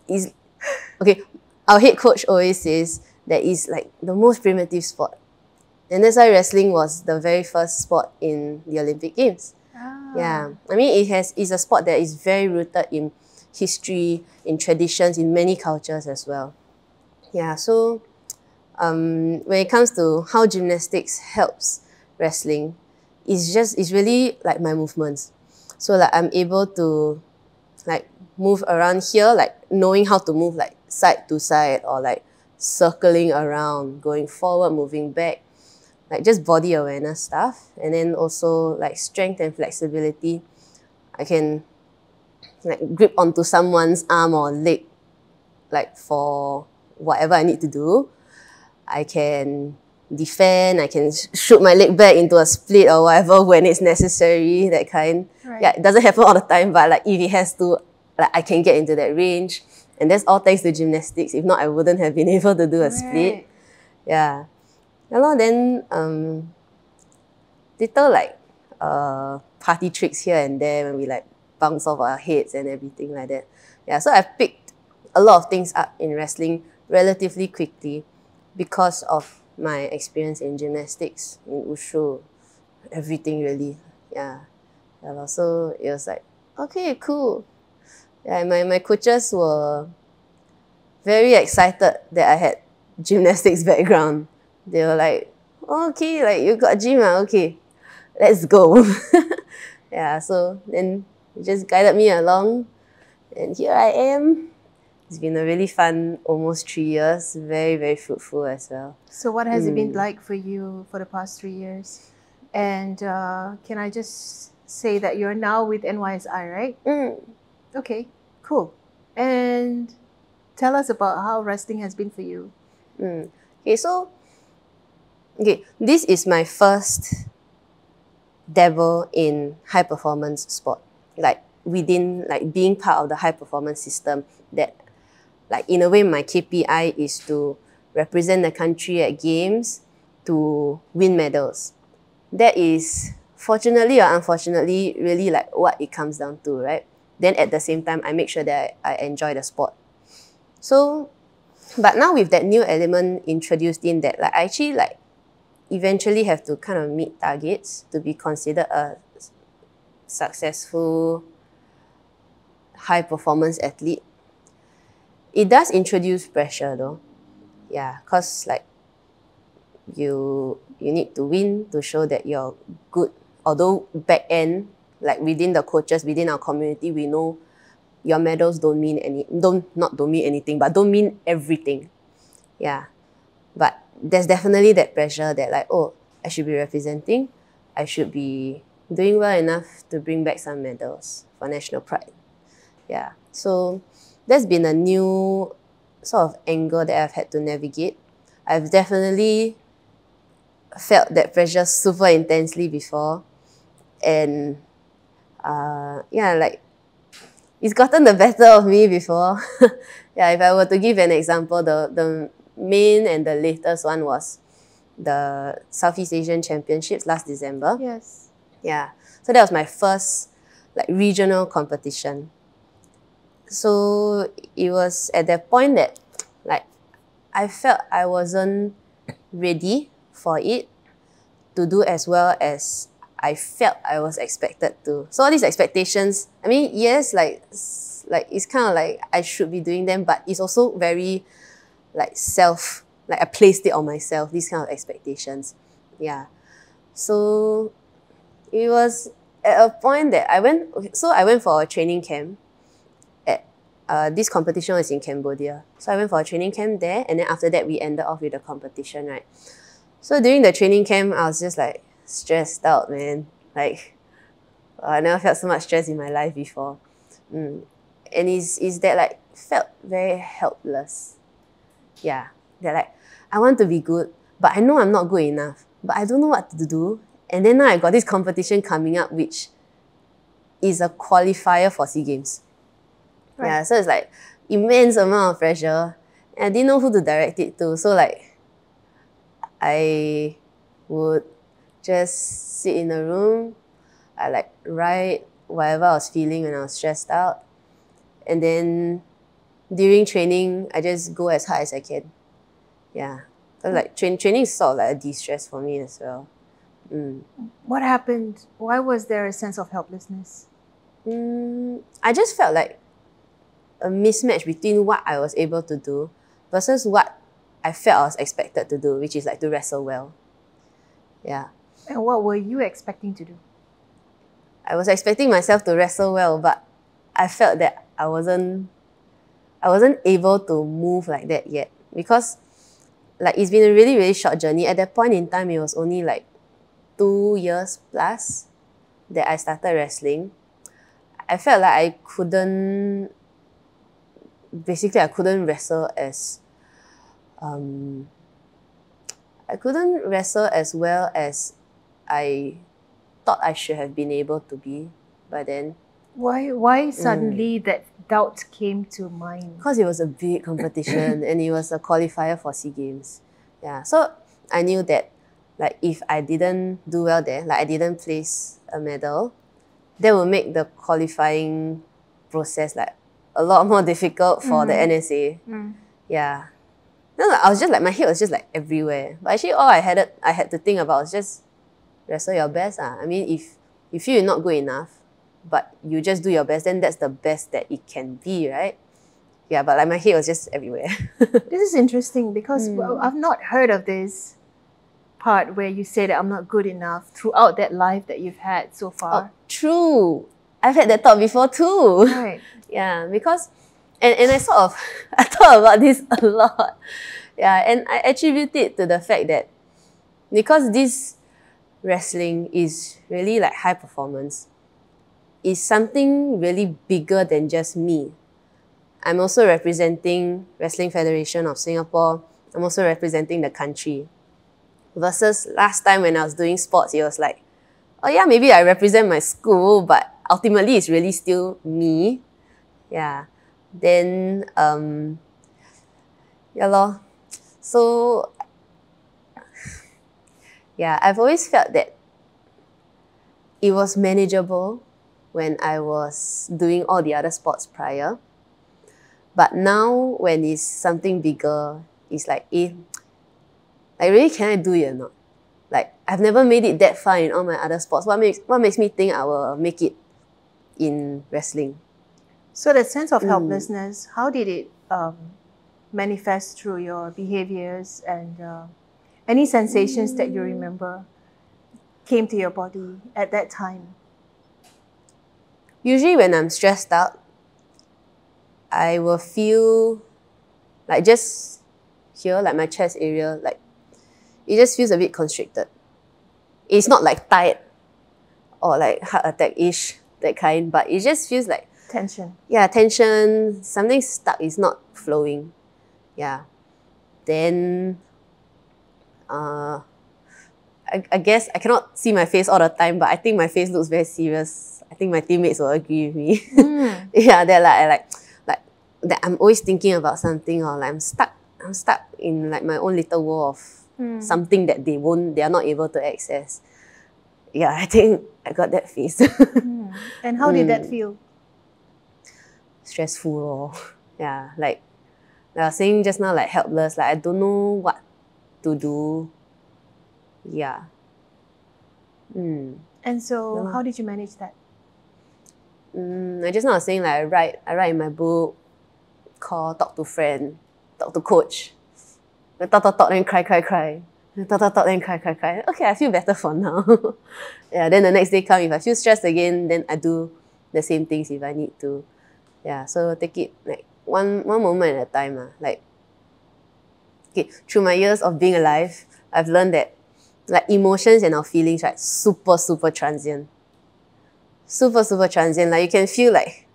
Okay, our head coach always says that it's like the most primitive sport. And that's why wrestling was the very first sport in the Olympic Games. Yeah. I mean, it's a sport that is very rooted in history, in traditions, in many cultures as well. Yeah, so when it comes to how gymnastics helps wrestling, it's really like my movements. So like I'm able to like move around here, like knowing how to move like side to side or like circling around, going forward, moving back, like just body awareness stuff. And then also like strength and flexibility. I can like grip onto someone's arm or leg like for whatever I need to do. I can defend, I can shoot my leg back into a split or whatever when it's necessary, that kind. Right. Yeah, it doesn't happen all the time, but like if it has to, like I can get into that range. And that's all thanks to gymnastics. If not, I wouldn't have been able to do a split. Yeah. Then little like party tricks here and there when we like bounce off our heads and everything like that. Yeah, so I've picked a lot of things up in wrestling relatively quickly because of my experience in gymnastics, in wushu, everything really. Yeah. So it was like, okay, cool. Yeah, my coaches were very excited that I had gymnastics background. They were like, oh, okay, like you got gym, okay, let's go. Yeah, so then they just guided me along, and here I am. It's been a really fun almost 3 years, very, very fruitful as well. So what has it been like for you for the past 3 years? And can I just say that you're now with NYSI, right? Okay, cool. And tell us about how wrestling has been for you. Okay, so this is my first dabble in high performance sport, like within like being part of the high performance system that like in a way my KPI is to represent the country at games to win medals. That is fortunately or unfortunately really like what it comes down to, right? Then at the same time I make sure that I enjoy the sport. So but now with that new element introduced in that, like I actually like eventually have to kind of meet targets to be considered a successful high performance athlete. It does introduce pressure though. Yeah, because like you need to win to show that you're good. Although back end, like within the coaches, within our community, we know your medals don't mean anything, but don't mean everything. Yeah. But there's definitely that pressure that like, oh, I should be representing, I should be doing well enough to bring back some medals for national pride. Yeah. So that's been a new sort of angle that I've had to navigate. I've definitely felt that pressure super intensely before. And yeah, like it's gotten the better of me before. Yeah, if I were to give an example, the main and the latest one was the Southeast Asian Championships last December. Yes. Yeah, so that was my first like regional competition. So it was at that point that like I felt I wasn't ready for it to do as well as I felt I was expected to. So all these expectations, I mean, yes, like it's kind of like I should be doing them, but it's also very like like I placed it on myself, these kind of expectations. Yeah. So it was at a point that I went for a training camp at this competition was in Cambodia. So I went for a training camp there, and then after that we ended off with the competition, right? So during the training camp, I was just like stressed out, man. Like I never felt so much stress in my life before. And is that like felt very helpless. Yeah. That like I want to be good, but I know I'm not good enough. But I don't know what to do. And then now I got this competition coming up, which is a qualifier for SEA Games. Right. Yeah, so it's like immense amount of pressure. And I didn't know who to direct it to. So like I would just sit in a room, I like write whatever I was feeling when I was stressed out. And then during training, I just go as hard as I can. Yeah. So like training is sort of like a de-stress for me as well. What happened? Why was there a sense of helplessness? I just felt like a mismatch between what I was able to do versus what I felt I was expected to do, which is like to wrestle well. Yeah. And what were you expecting to do? I was expecting myself to wrestle well, but I felt that I wasn't able to move like that yet, because like it's been a really, really short journey. At that point in time, it was only like 2 years plus that I started wrestling. I felt like I couldn't wrestle as well as I thought I should have been able to be by then. Why suddenly that doubt came to mind? Because it was a big competition and it was a qualifier for SEA Games. Yeah, so I knew that like if I didn't do well there, like I didn't place a medal, that would make the qualifying process like a lot more difficult for the NSA. Yeah. No, I was just like, my head was just like everywhere. But actually all I had to think about was just wrestle your best. I mean, if you feel you're not good enough, but you just do your best, then that's the best that it can be, right? Yeah, but like my head was just everywhere. This is interesting because I've not heard of this part where you say that I'm not good enough throughout that life that you've had so far. Oh, true. I've had that thought before too. Right. Yeah, because and I thought about this a lot. Yeah, and I attribute it to the fact that because this wrestling is really like high performance, is something really bigger than just me. I'm also representing Wrestling Federation of Singapore. I'm also representing the country. Versus last time when I was doing sports, it was like, oh yeah, maybe I represent my school, but ultimately it's really still me. Yeah. Then, yeah lor. So, yeah, I've always felt that it was manageable when I was doing all the other sports prior. But now when it's something bigger, it's like, like really can I do it or not? Like I've never made it that far in all my other sports. What makes me think I will make it in wrestling? So that sense of helplessness, how did it manifest through your behaviors and any sensations that you remember came to your body at that time? Usually when I'm stressed out, I will feel like just here, like my chest area, like it just feels a bit constricted. It's not like tight or like heart attack-ish, that kind, but it just feels like tension. Yeah, tension, something stuck, is not flowing. Yeah. Then I I guess I cannot see my face all the time, but I think my face looks very serious. I think my teammates will agree with me. Yeah, they're like that I'm always thinking about something, or like I'm stuck in like my own little world of something that they are not able to access. Yeah, I think I got that face. And how did that feel? Stressful or yeah, like I was saying just now, like helpless, like I don't know what to do. Yeah. And so how did you manage that? I just now was saying, like I write in my book, talk to friend, talk to coach, talk, then cry, talk, then cry. Okay, I feel better for now. Yeah, then the next day come, if I feel stressed again, then I do the same things if I need to. Yeah, so take it like one moment at a time. Like, okay, through my years of being alive, I've learned that like emotions and our feelings, right, super transient. Super transient. Like you can feel like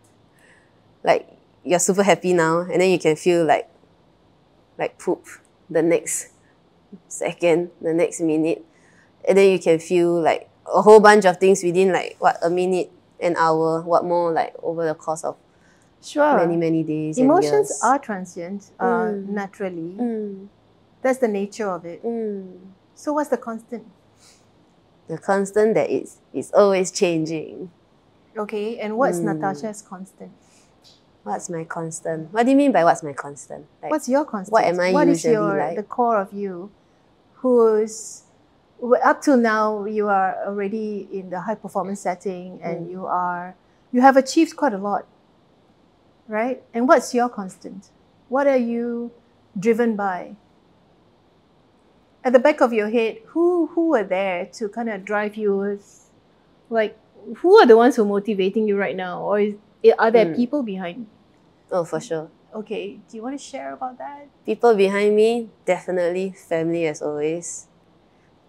you're super happy now, and then you can feel like poop the next second, the next minute. And then you can feel like a whole bunch of things within like a minute, an hour, what more like over the course of many days. Emotions and years. are transient, naturally. That's the nature of it. So what's the constant? The constant that is always changing. Okay, and what's Natasha's constant? What's my constant? What do you mean by what's my constant? Like, what's your constant? What am I what usually is like? The core of you, who's up till now you are already in the high performance setting, and you have achieved quite a lot, right? And what's your constant? What are you driven by? At the back of your head, who are there to kind of drive you? Like, who are the ones who are motivating you right now? Or are there people behind? Oh, for sure. Okay, do you want to share about that? People behind me, definitely family as always.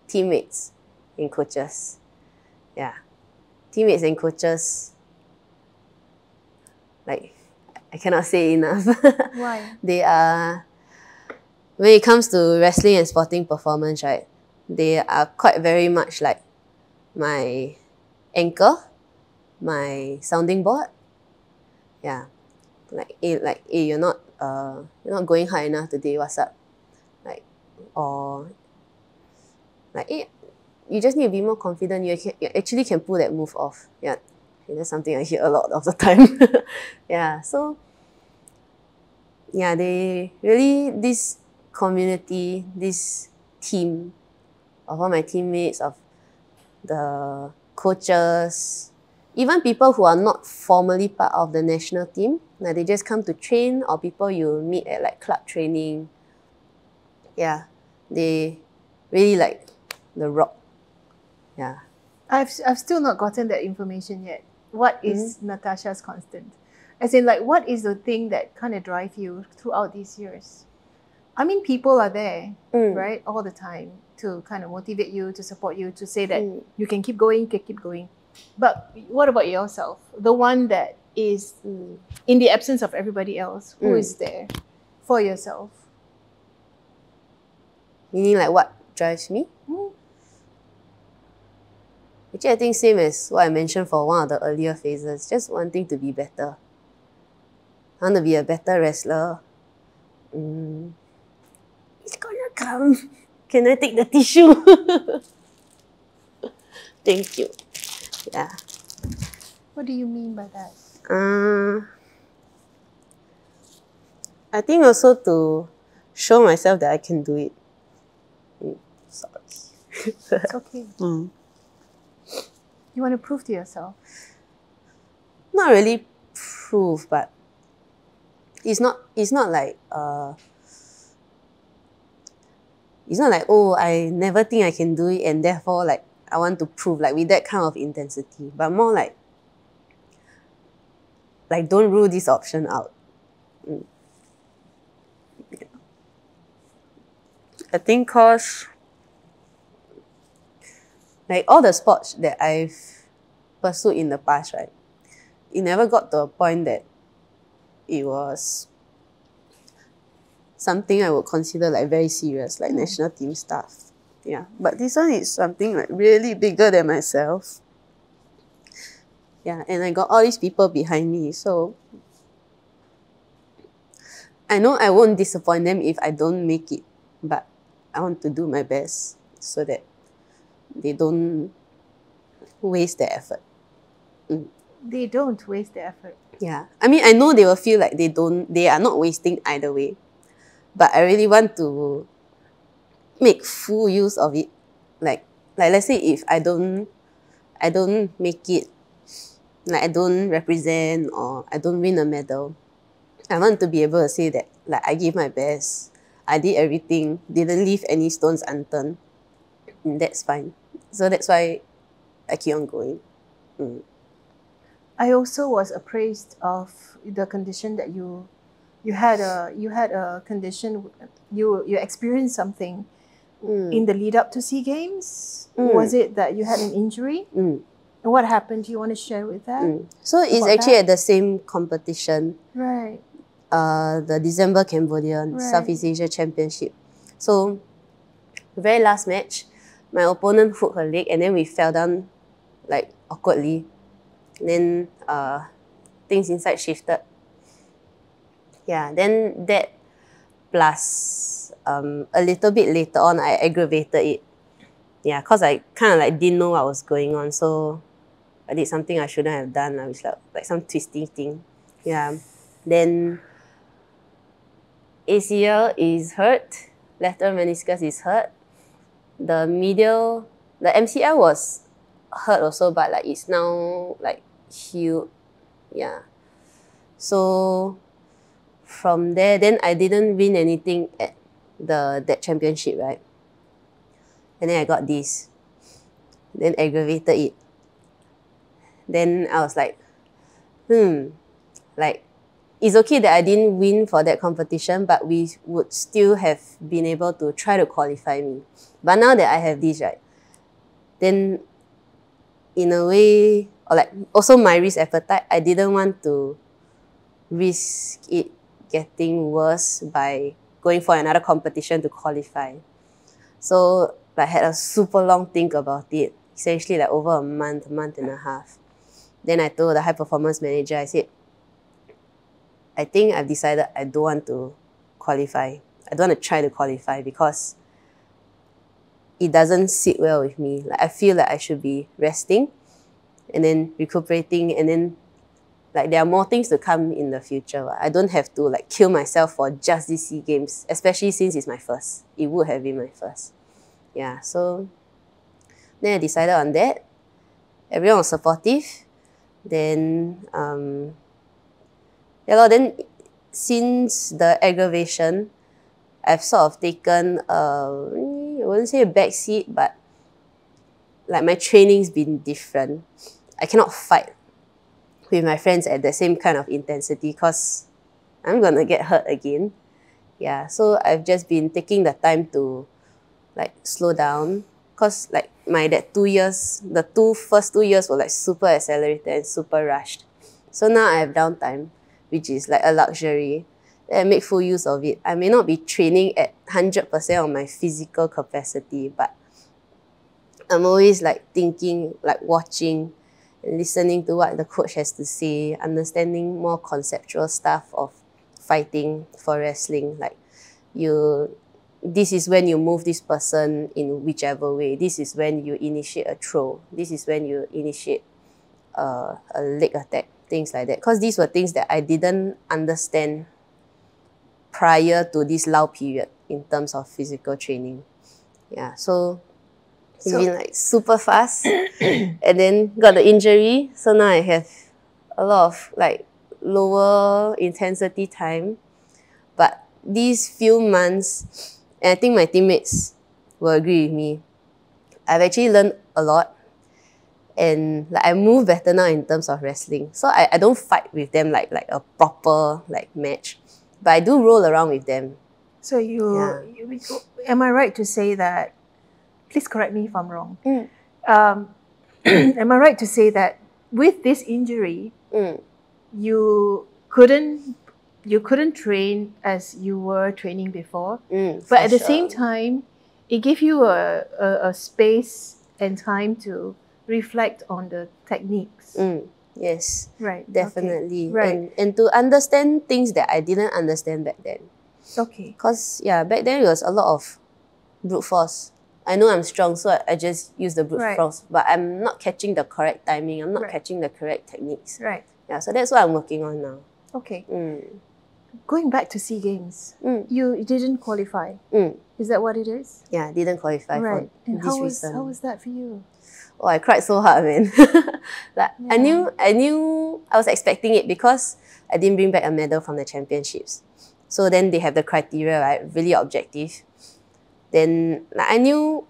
Teammates and coaches. Yeah. Teammates and coaches, like, I cannot say enough. Why? They are, when it comes to wrestling and sporting performance, right, they are quite very much like my anchor, my sounding board. Yeah. Like, hey, you're not going high enough today, what's up? Like, or like, hey, you just need to be more confident. You actually can pull that move off. Yeah. Okay, that's something I hear a lot of the time. Yeah. So yeah, they really, this community, this team of all my teammates, of the coaches, even people who are not formally part of the national team, like they just come to train, or people you meet at like club training. Yeah, they really like the rock. Yeah. I've still not gotten that information yet. What is Natasha's constant? As in, like, what is the thing that kind of drive you throughout these years? I mean, people are there, right, all the time to kind of motivate you, to support you, to say that you can keep going, But what about yourself? The one that is in the absence of everybody else, who is there for yourself? Meaning like what drives me? Actually, I think same as what I mentioned for one of the earlier phases, just wanting to be better. I want to be a better wrestler. It's gonna come. Can I take the tissue? Thank you. Yeah. What do you mean by that? I think also to show myself that I can do it. Sorry. It's okay. You want to prove to yourself? Not really prove, but it's not like it's not like, oh, I never think I can do it and therefore like I want to prove, like with that kind of intensity, but more like don't rule this option out. I think cause like all the sports that I've pursued in the past, right, it never got to a point that it was something I would consider like very serious, like national team stuff. Yeah, but this one is something like really bigger than myself. Yeah, and I got all these people behind me, so I know I won't disappoint them if I don't make it, but I want to do my best so that they don't waste their effort. They don't waste the effort. Yeah, I mean, I know they will feel like they are not wasting either way, but I really want to make full use of it. Like let's say if I don't make it, like I don't represent or I don't win a medal, I want to be able to say that like I gave my best, I did everything, didn't leave any stones unturned, and that's fine. So that's why I keep on going. I also was appraised of the condition that you had a condition, you experienced something in the lead up to SEA Games. Was it that you had an injury? And what happened? Do you want to share with that? So it's actually at the same competition. Right. The December Cambodian Southeast Asia Championship. So very last match, my opponent hooked her leg and then we fell down like awkwardly. Then things inside shifted. Yeah, then that plus a little bit later on I aggravated it. Yeah, because I kind of like didn't know what was going on, so I did something I shouldn't have done. I was like some twisting thing. Yeah. Then ACL is hurt, lateral meniscus is hurt. The MCL was hurt also, but like it's now like healed. Yeah. So from there, then I didn't win anything at that championship, right? And then I got this. Then aggravated it. Then I was like, like it's okay that I didn't win for that competition, but we would still have been able to try to qualify me. But now that I have this, right, then in a way, or like also my risk appetite, I didn't want to risk it getting worse by going for another competition to qualify. So I had a super long think about it, essentially like over a month and a half. Then I told the high performance manager, I said, I think I've decided I don't want to qualify. I don't want to try to qualify because it doesn't sit well with me. Like I feel like I should be resting and then recuperating, and then like there are more things to come in the future. I don't have to like kill myself for just these SEA Games, especially since it's my first. It would have been my first. Yeah, so then I decided on that. Everyone was supportive. Then then since the aggravation, I've sort of taken I wouldn't say a back seat, but like my training's been different. I cannot fight with my friends at the same kind of intensity because I'm gonna get hurt again. Yeah, so I've just been taking the time to like slow down, because like that 2 years, the first 2 years were like super accelerated and super rushed. So now I have downtime, which is like a luxury. And I make full use of it. I may not be training at 100% of my physical capacity, but I'm always like thinking, like watching and listening to what the coach has to say, understanding more conceptual stuff of fighting for wrestling. Like this is when you move this person in whichever way. This is when you initiate a throw. This is when you initiate a leg attack, things like that. Because these were things that I didn't understand prior to this lull period in terms of physical training. Yeah, so it's been like super fast and then got the injury. So now I have a lot of like lower intensity time. But these few months, and I think my teammates will agree with me, I've actually learned a lot. And like I move better now in terms of wrestling. So I don't fight with them like a proper like match. But I do roll around with them. So am I right to say that, please correct me if I'm wrong, am I right to say that with this injury, you couldn't train as you were training before, but at the same time, it gave you a space and time to reflect on the techniques. Yes, Right. definitely. Okay. Right. And to understand things that I didn't understand back then. Okay. Because, yeah, back then it was a lot of brute force. I know I'm strong, so I just use the brute Right. force, but I'm not catching the correct timing. I'm not Right. catching the correct techniques. Right. Yeah, so that's what I'm working on now. Okay. Mm. Going back to SEA Games, you didn't qualify. Is that what it is? Yeah, didn't qualify Right. for And this how reason. was that for you? Oh, I cried so hard, man. Like, Yeah. I knew I was expecting it because I didn't bring back a medal from the championships. So then they have the criteria, right? Really objective. Then like, I knew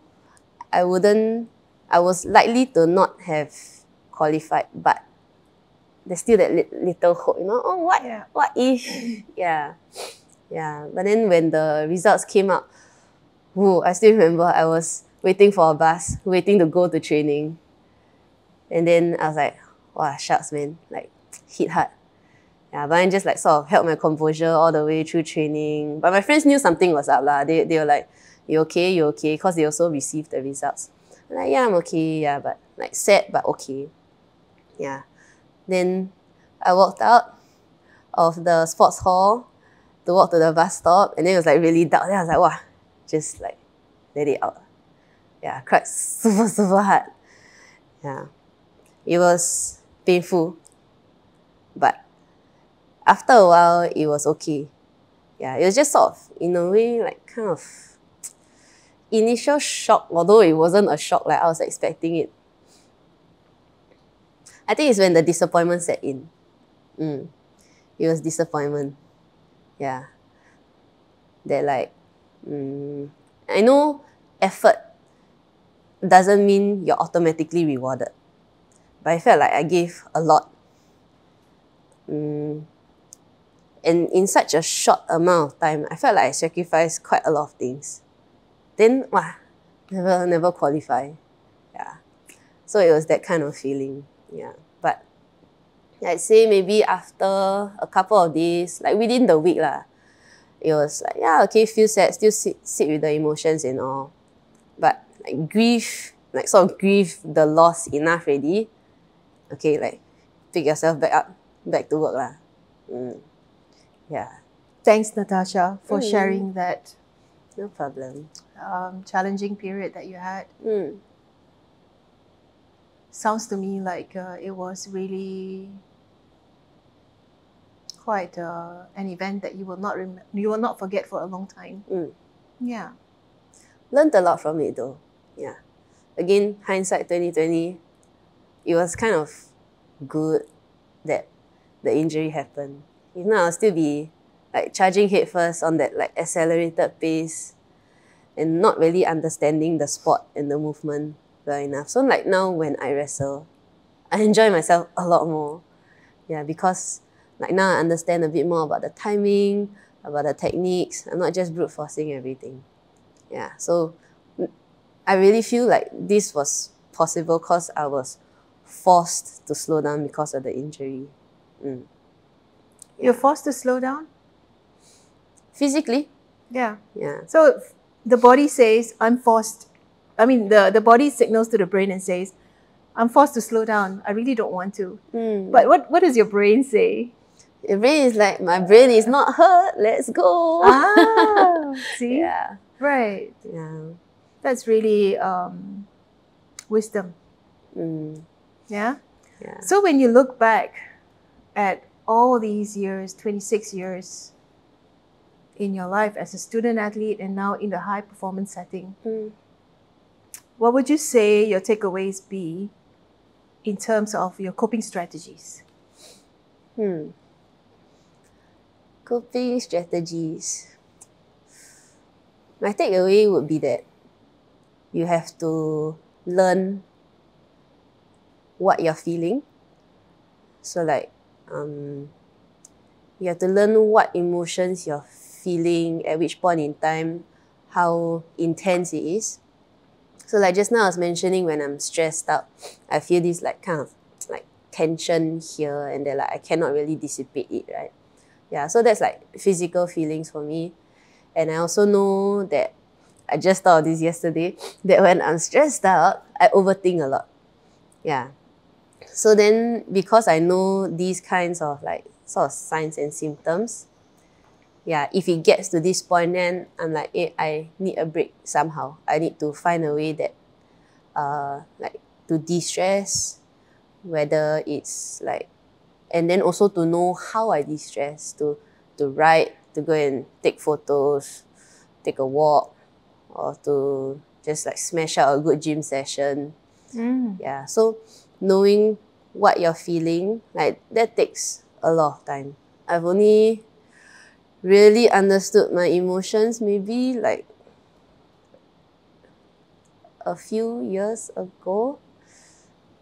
I was likely to not have qualified, but there's still that little hope, you know? Oh, what if? Yeah. Yeah. But then when the results came out, whoa, I still remember I was waiting for a bus, waiting to go to training. And then I was like, wow, shucks, man. Like, hit hard. Yeah, but I just like sort of held my composure all the way through training. But my friends knew something was up lah. They were like, you okay? You okay? Because they also received the results. I'm like, yeah, I'm okay. Yeah, but like sad, but okay. Yeah. Then I walked out of the sports hall to walk to the bus stop, and then it was like really dark. Then I was like, wow, just like let it out. Yeah, cried super, super hard. Yeah. It was painful, but after a while, it was okay. Yeah, it was just sort of, in a way, like kind of initial shock, although it wasn't a shock like I was expecting it. I think it's when the disappointment set in. It was disappointment. Yeah. That like, I know effort doesn't mean you're automatically rewarded. But I felt like I gave a lot. And in such a short amount of time, I felt like I sacrificed quite a lot of things. Then, never qualify. Yeah. So it was that kind of feeling. Yeah. But I'd say maybe after a couple of days, like within the week lah, it was like, yeah, okay, feel sad, still sit with the emotions and all. But like grief, like sort of grieve the loss enough already. Okay, like pick yourself back up, back to work lah. Yeah. Thanks, Natasha, for sharing that No problem. challenging period that you had. Sounds to me like it was really quite an event that you will not forget for a long time. Yeah. Learned a lot from it though. Yeah. Again, hindsight 2020, it was kind of good that the injury happened. If not, I'll still be like charging headfirst on that like accelerated pace and not really understanding the sport and the movement well enough. So like now when I wrestle, I enjoy myself a lot more. Yeah, because like now I understand a bit more about the timing, about the techniques. I'm not just brute forcing everything. Yeah, so I really feel like this was possible because I was forced to slow down because of the injury. You're forced to slow down? Physically? Yeah. Yeah. So the body says, I'm forced. I mean, the body signals to the brain and says, I'm forced to slow down. I really don't want to. But what does your brain say? Your brain is like, my brain is not hurt. Let's go. See? Yeah. Right. Yeah. That's really wisdom. Yeah? Yeah. So when you look back at all these years, 26 years in your life as a student athlete and now in the high performance setting, what would you say your takeaways be in terms of your coping strategies? Coping strategies. My takeaway would be that you have to learn what you're feeling. So like, you have to learn what emotions you're feeling at which point in time, how intense it is. So like just now I was mentioning when I'm stressed out, I feel this like kind of like tension here and there, like I cannot really dissipate it, right? Yeah, so that's like physical feelings for me. And I also know that I just thought of this yesterday, that when I'm stressed out, I overthink a lot. Yeah. So then, because I know these kinds of like sort of signs and symptoms, yeah, if it gets to this point, then I'm like, I need a break somehow. I need to find a way that, like, to de-stress, whether it's like, and then also to know how I de-stress, to write, to go and take photos, take a walk, or to just like smash out a good gym session. Yeah, so knowing what you're feeling, like that takes a lot of time. I've only really understood my emotions maybe like a few years ago.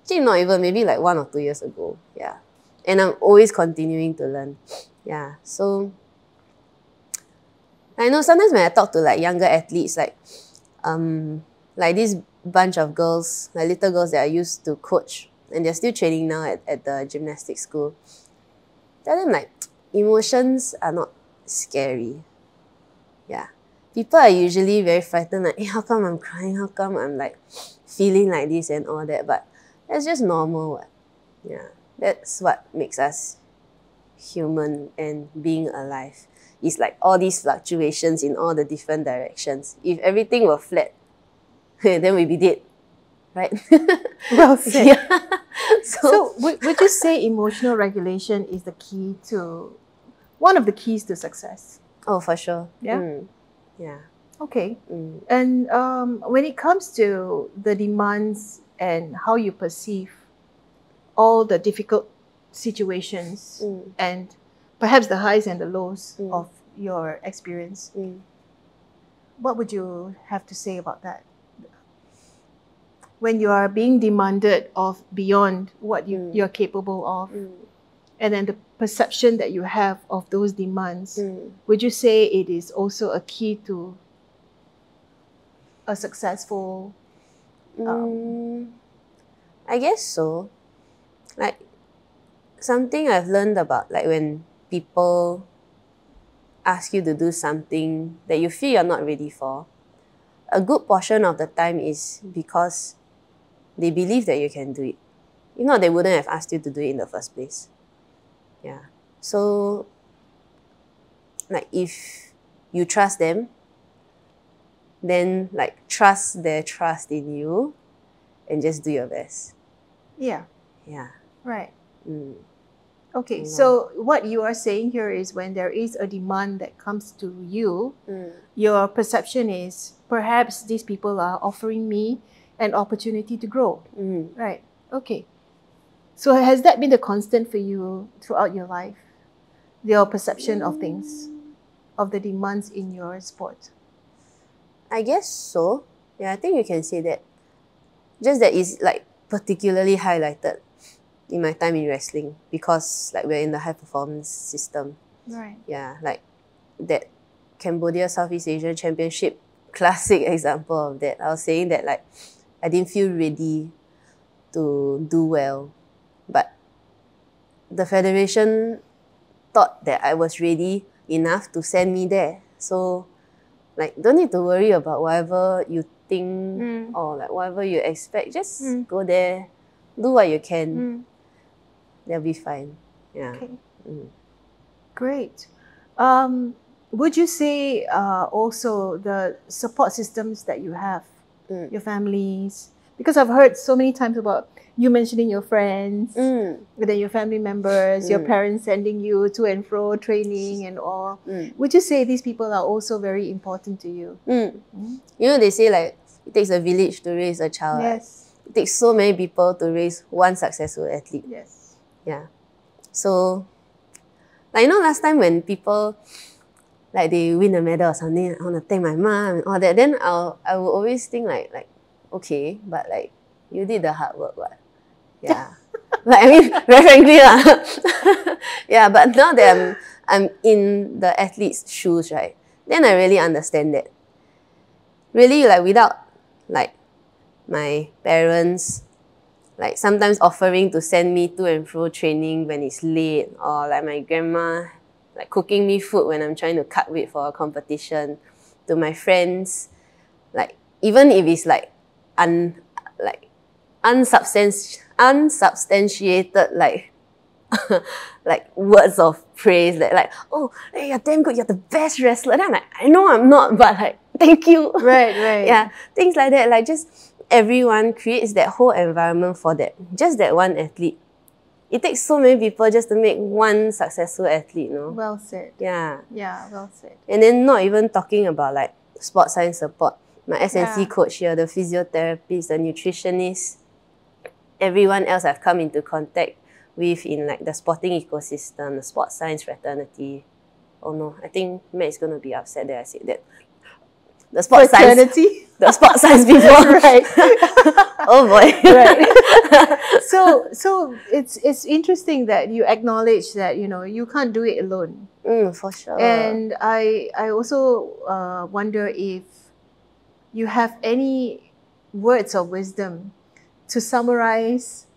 Actually, not even, maybe like 1 or 2 years ago. Yeah. And I'm always continuing to learn. Yeah. So I know sometimes when I talk to like younger athletes, like this bunch of girls, like little girls that I used to coach, and they're still training now at the gymnastics school, tell them like, emotions are not scary. Yeah. People are usually very frightened, like, how come I'm crying? How come I'm like feeling like this and all that? But that's just normal. Yeah. That's what makes us human and being alive. It's like all these fluctuations in all the different directions. If everything were flat, then we'd be dead. Right? Well said. Yeah. So would you say emotional regulation is the key to, one of the keys to success? Oh, for sure. Yeah? Yeah. Okay. And when it comes to the demands and how you perceive all the difficult situations and perhaps the highs and the lows of your experience, what would you have to say about that? When you are being demanded of beyond what you're capable of, and then the perception that you have of those demands, would you say it is also a key to a successful? I guess so. Like, something I've learned about, like when people ask you to do something that you feel you're not ready for, a good portion of the time is because they believe that you can do it. If not, they wouldn't have asked you to do it in the first place. Yeah. So, like, if you trust them, then like trust their trust in you and just do your best. Yeah. Yeah. Right. Okay, so what you are saying here is when there is a demand that comes to you, your perception is perhaps these people are offering me an opportunity to grow. Right. Okay. So has that been the constant for you throughout your life? Your perception of things, of the demands in your sport? I guess so. Yeah, I think you can say that. Just that it's like particularly highlighted in my time in wrestling because like we're in the high performance system. Right. Yeah, like that Cambodia Southeast Asian Championship, classic example of that. I was saying that like I didn't feel ready to do well, but the federation thought that I was ready enough to send me there. So like don't need to worry about whatever you think or like whatever you expect. Just go there, do what you can. They'll be fine. Yeah. Okay. Great. Would you say also the support systems that you have, your families? Because I've heard so many times about you mentioning your friends, and then your family members, your parents sending you to and fro training and all. Would you say these people are also very important to you? You know, they say like it takes a village to raise a child. Yes. Right? It takes so many people to raise one successful athlete. Yes. Yeah. So, like, you know, last time when people, like, they win a medal or something, I want to thank my mom and all that, then I will always think like, okay, but like, you did the hard work, what? Yeah. Like, I mean, very frankly, yeah, but now that I'm in the athlete's shoes, right, then I really understand that. Really, like, without, like, my parents, like sometimes offering to send me to and fro training when it's late, or like my grandma like cooking me food when I'm trying to cut weight for a competition, to my friends like even if it's like unsubstantiated like like words of praise that like, oh, hey, you're damn good, you're the best wrestler. Then I'm like, I know I'm not, but like, thank you. Right, right. Yeah, things like that. Like just everyone creates that whole environment for just that one athlete. It takes so many people just to make one successful athlete, no? Well said. Yeah. Yeah, well said. And then not even talking about like sports science support. My SNC Yeah. coach here, the physiotherapist, the nutritionist, everyone else I've come into contact with in like the sporting ecosystem, the sports science fraternity. Oh no, I think Matt is going to be upset that I said that. The sports science. Fraternity? The sports science before. Right. Oh boy. Right. So it's interesting that you acknowledge that, you know, you can't do it alone. For sure. And I also wonder if you have any words of wisdom to summarize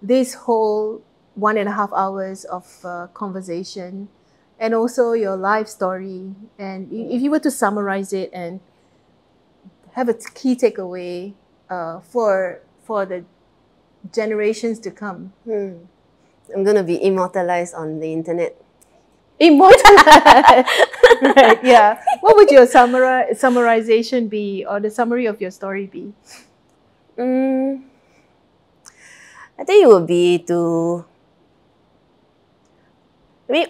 this whole 1.5 hours of conversation, and also your life story. And if you were to summarize it and have a key takeaway for the generations to come. I'm going to be immortalized on the internet. Immortalized! Right, yeah. What would your summarization be, or the summary of your story be? I think it would be to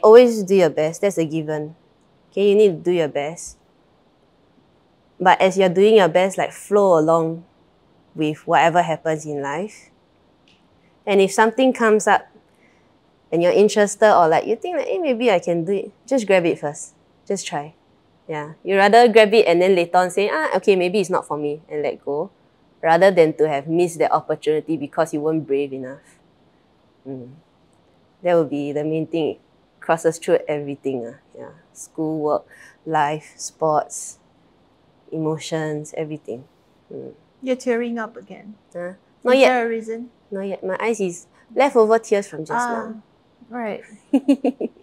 always do your best. That's a given. Okay, you need to do your best. But as you're doing your best, like flow along with whatever happens in life. And if something comes up and you're interested, or like you think like, hey, maybe I can do it, just grab it first. Just try. Yeah. You rather grab it and then later on say, okay, maybe it's not for me, and let go, rather than to have missed that opportunity because you weren't brave enough. That would be the main thing. It crosses through everything. Yeah. School, work, life, sports, emotions, everything. You're tearing up again. Not Is yet. there a reason? Not yet. My eyes is leftover tears from just now. Right.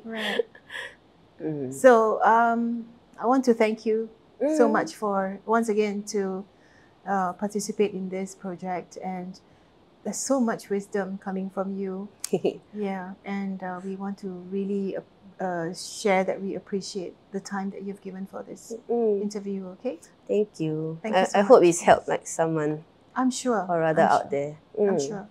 Right. So I want to thank you so much for once again to participate in this project, and there's so much wisdom coming from you. Yeah, and we want to really share that we appreciate the time that you've given for this interview. Okay. Thank you. Thank you so I hope much. it's helped like someone, I'm sure. or rather I'm out sure. there. I'm sure.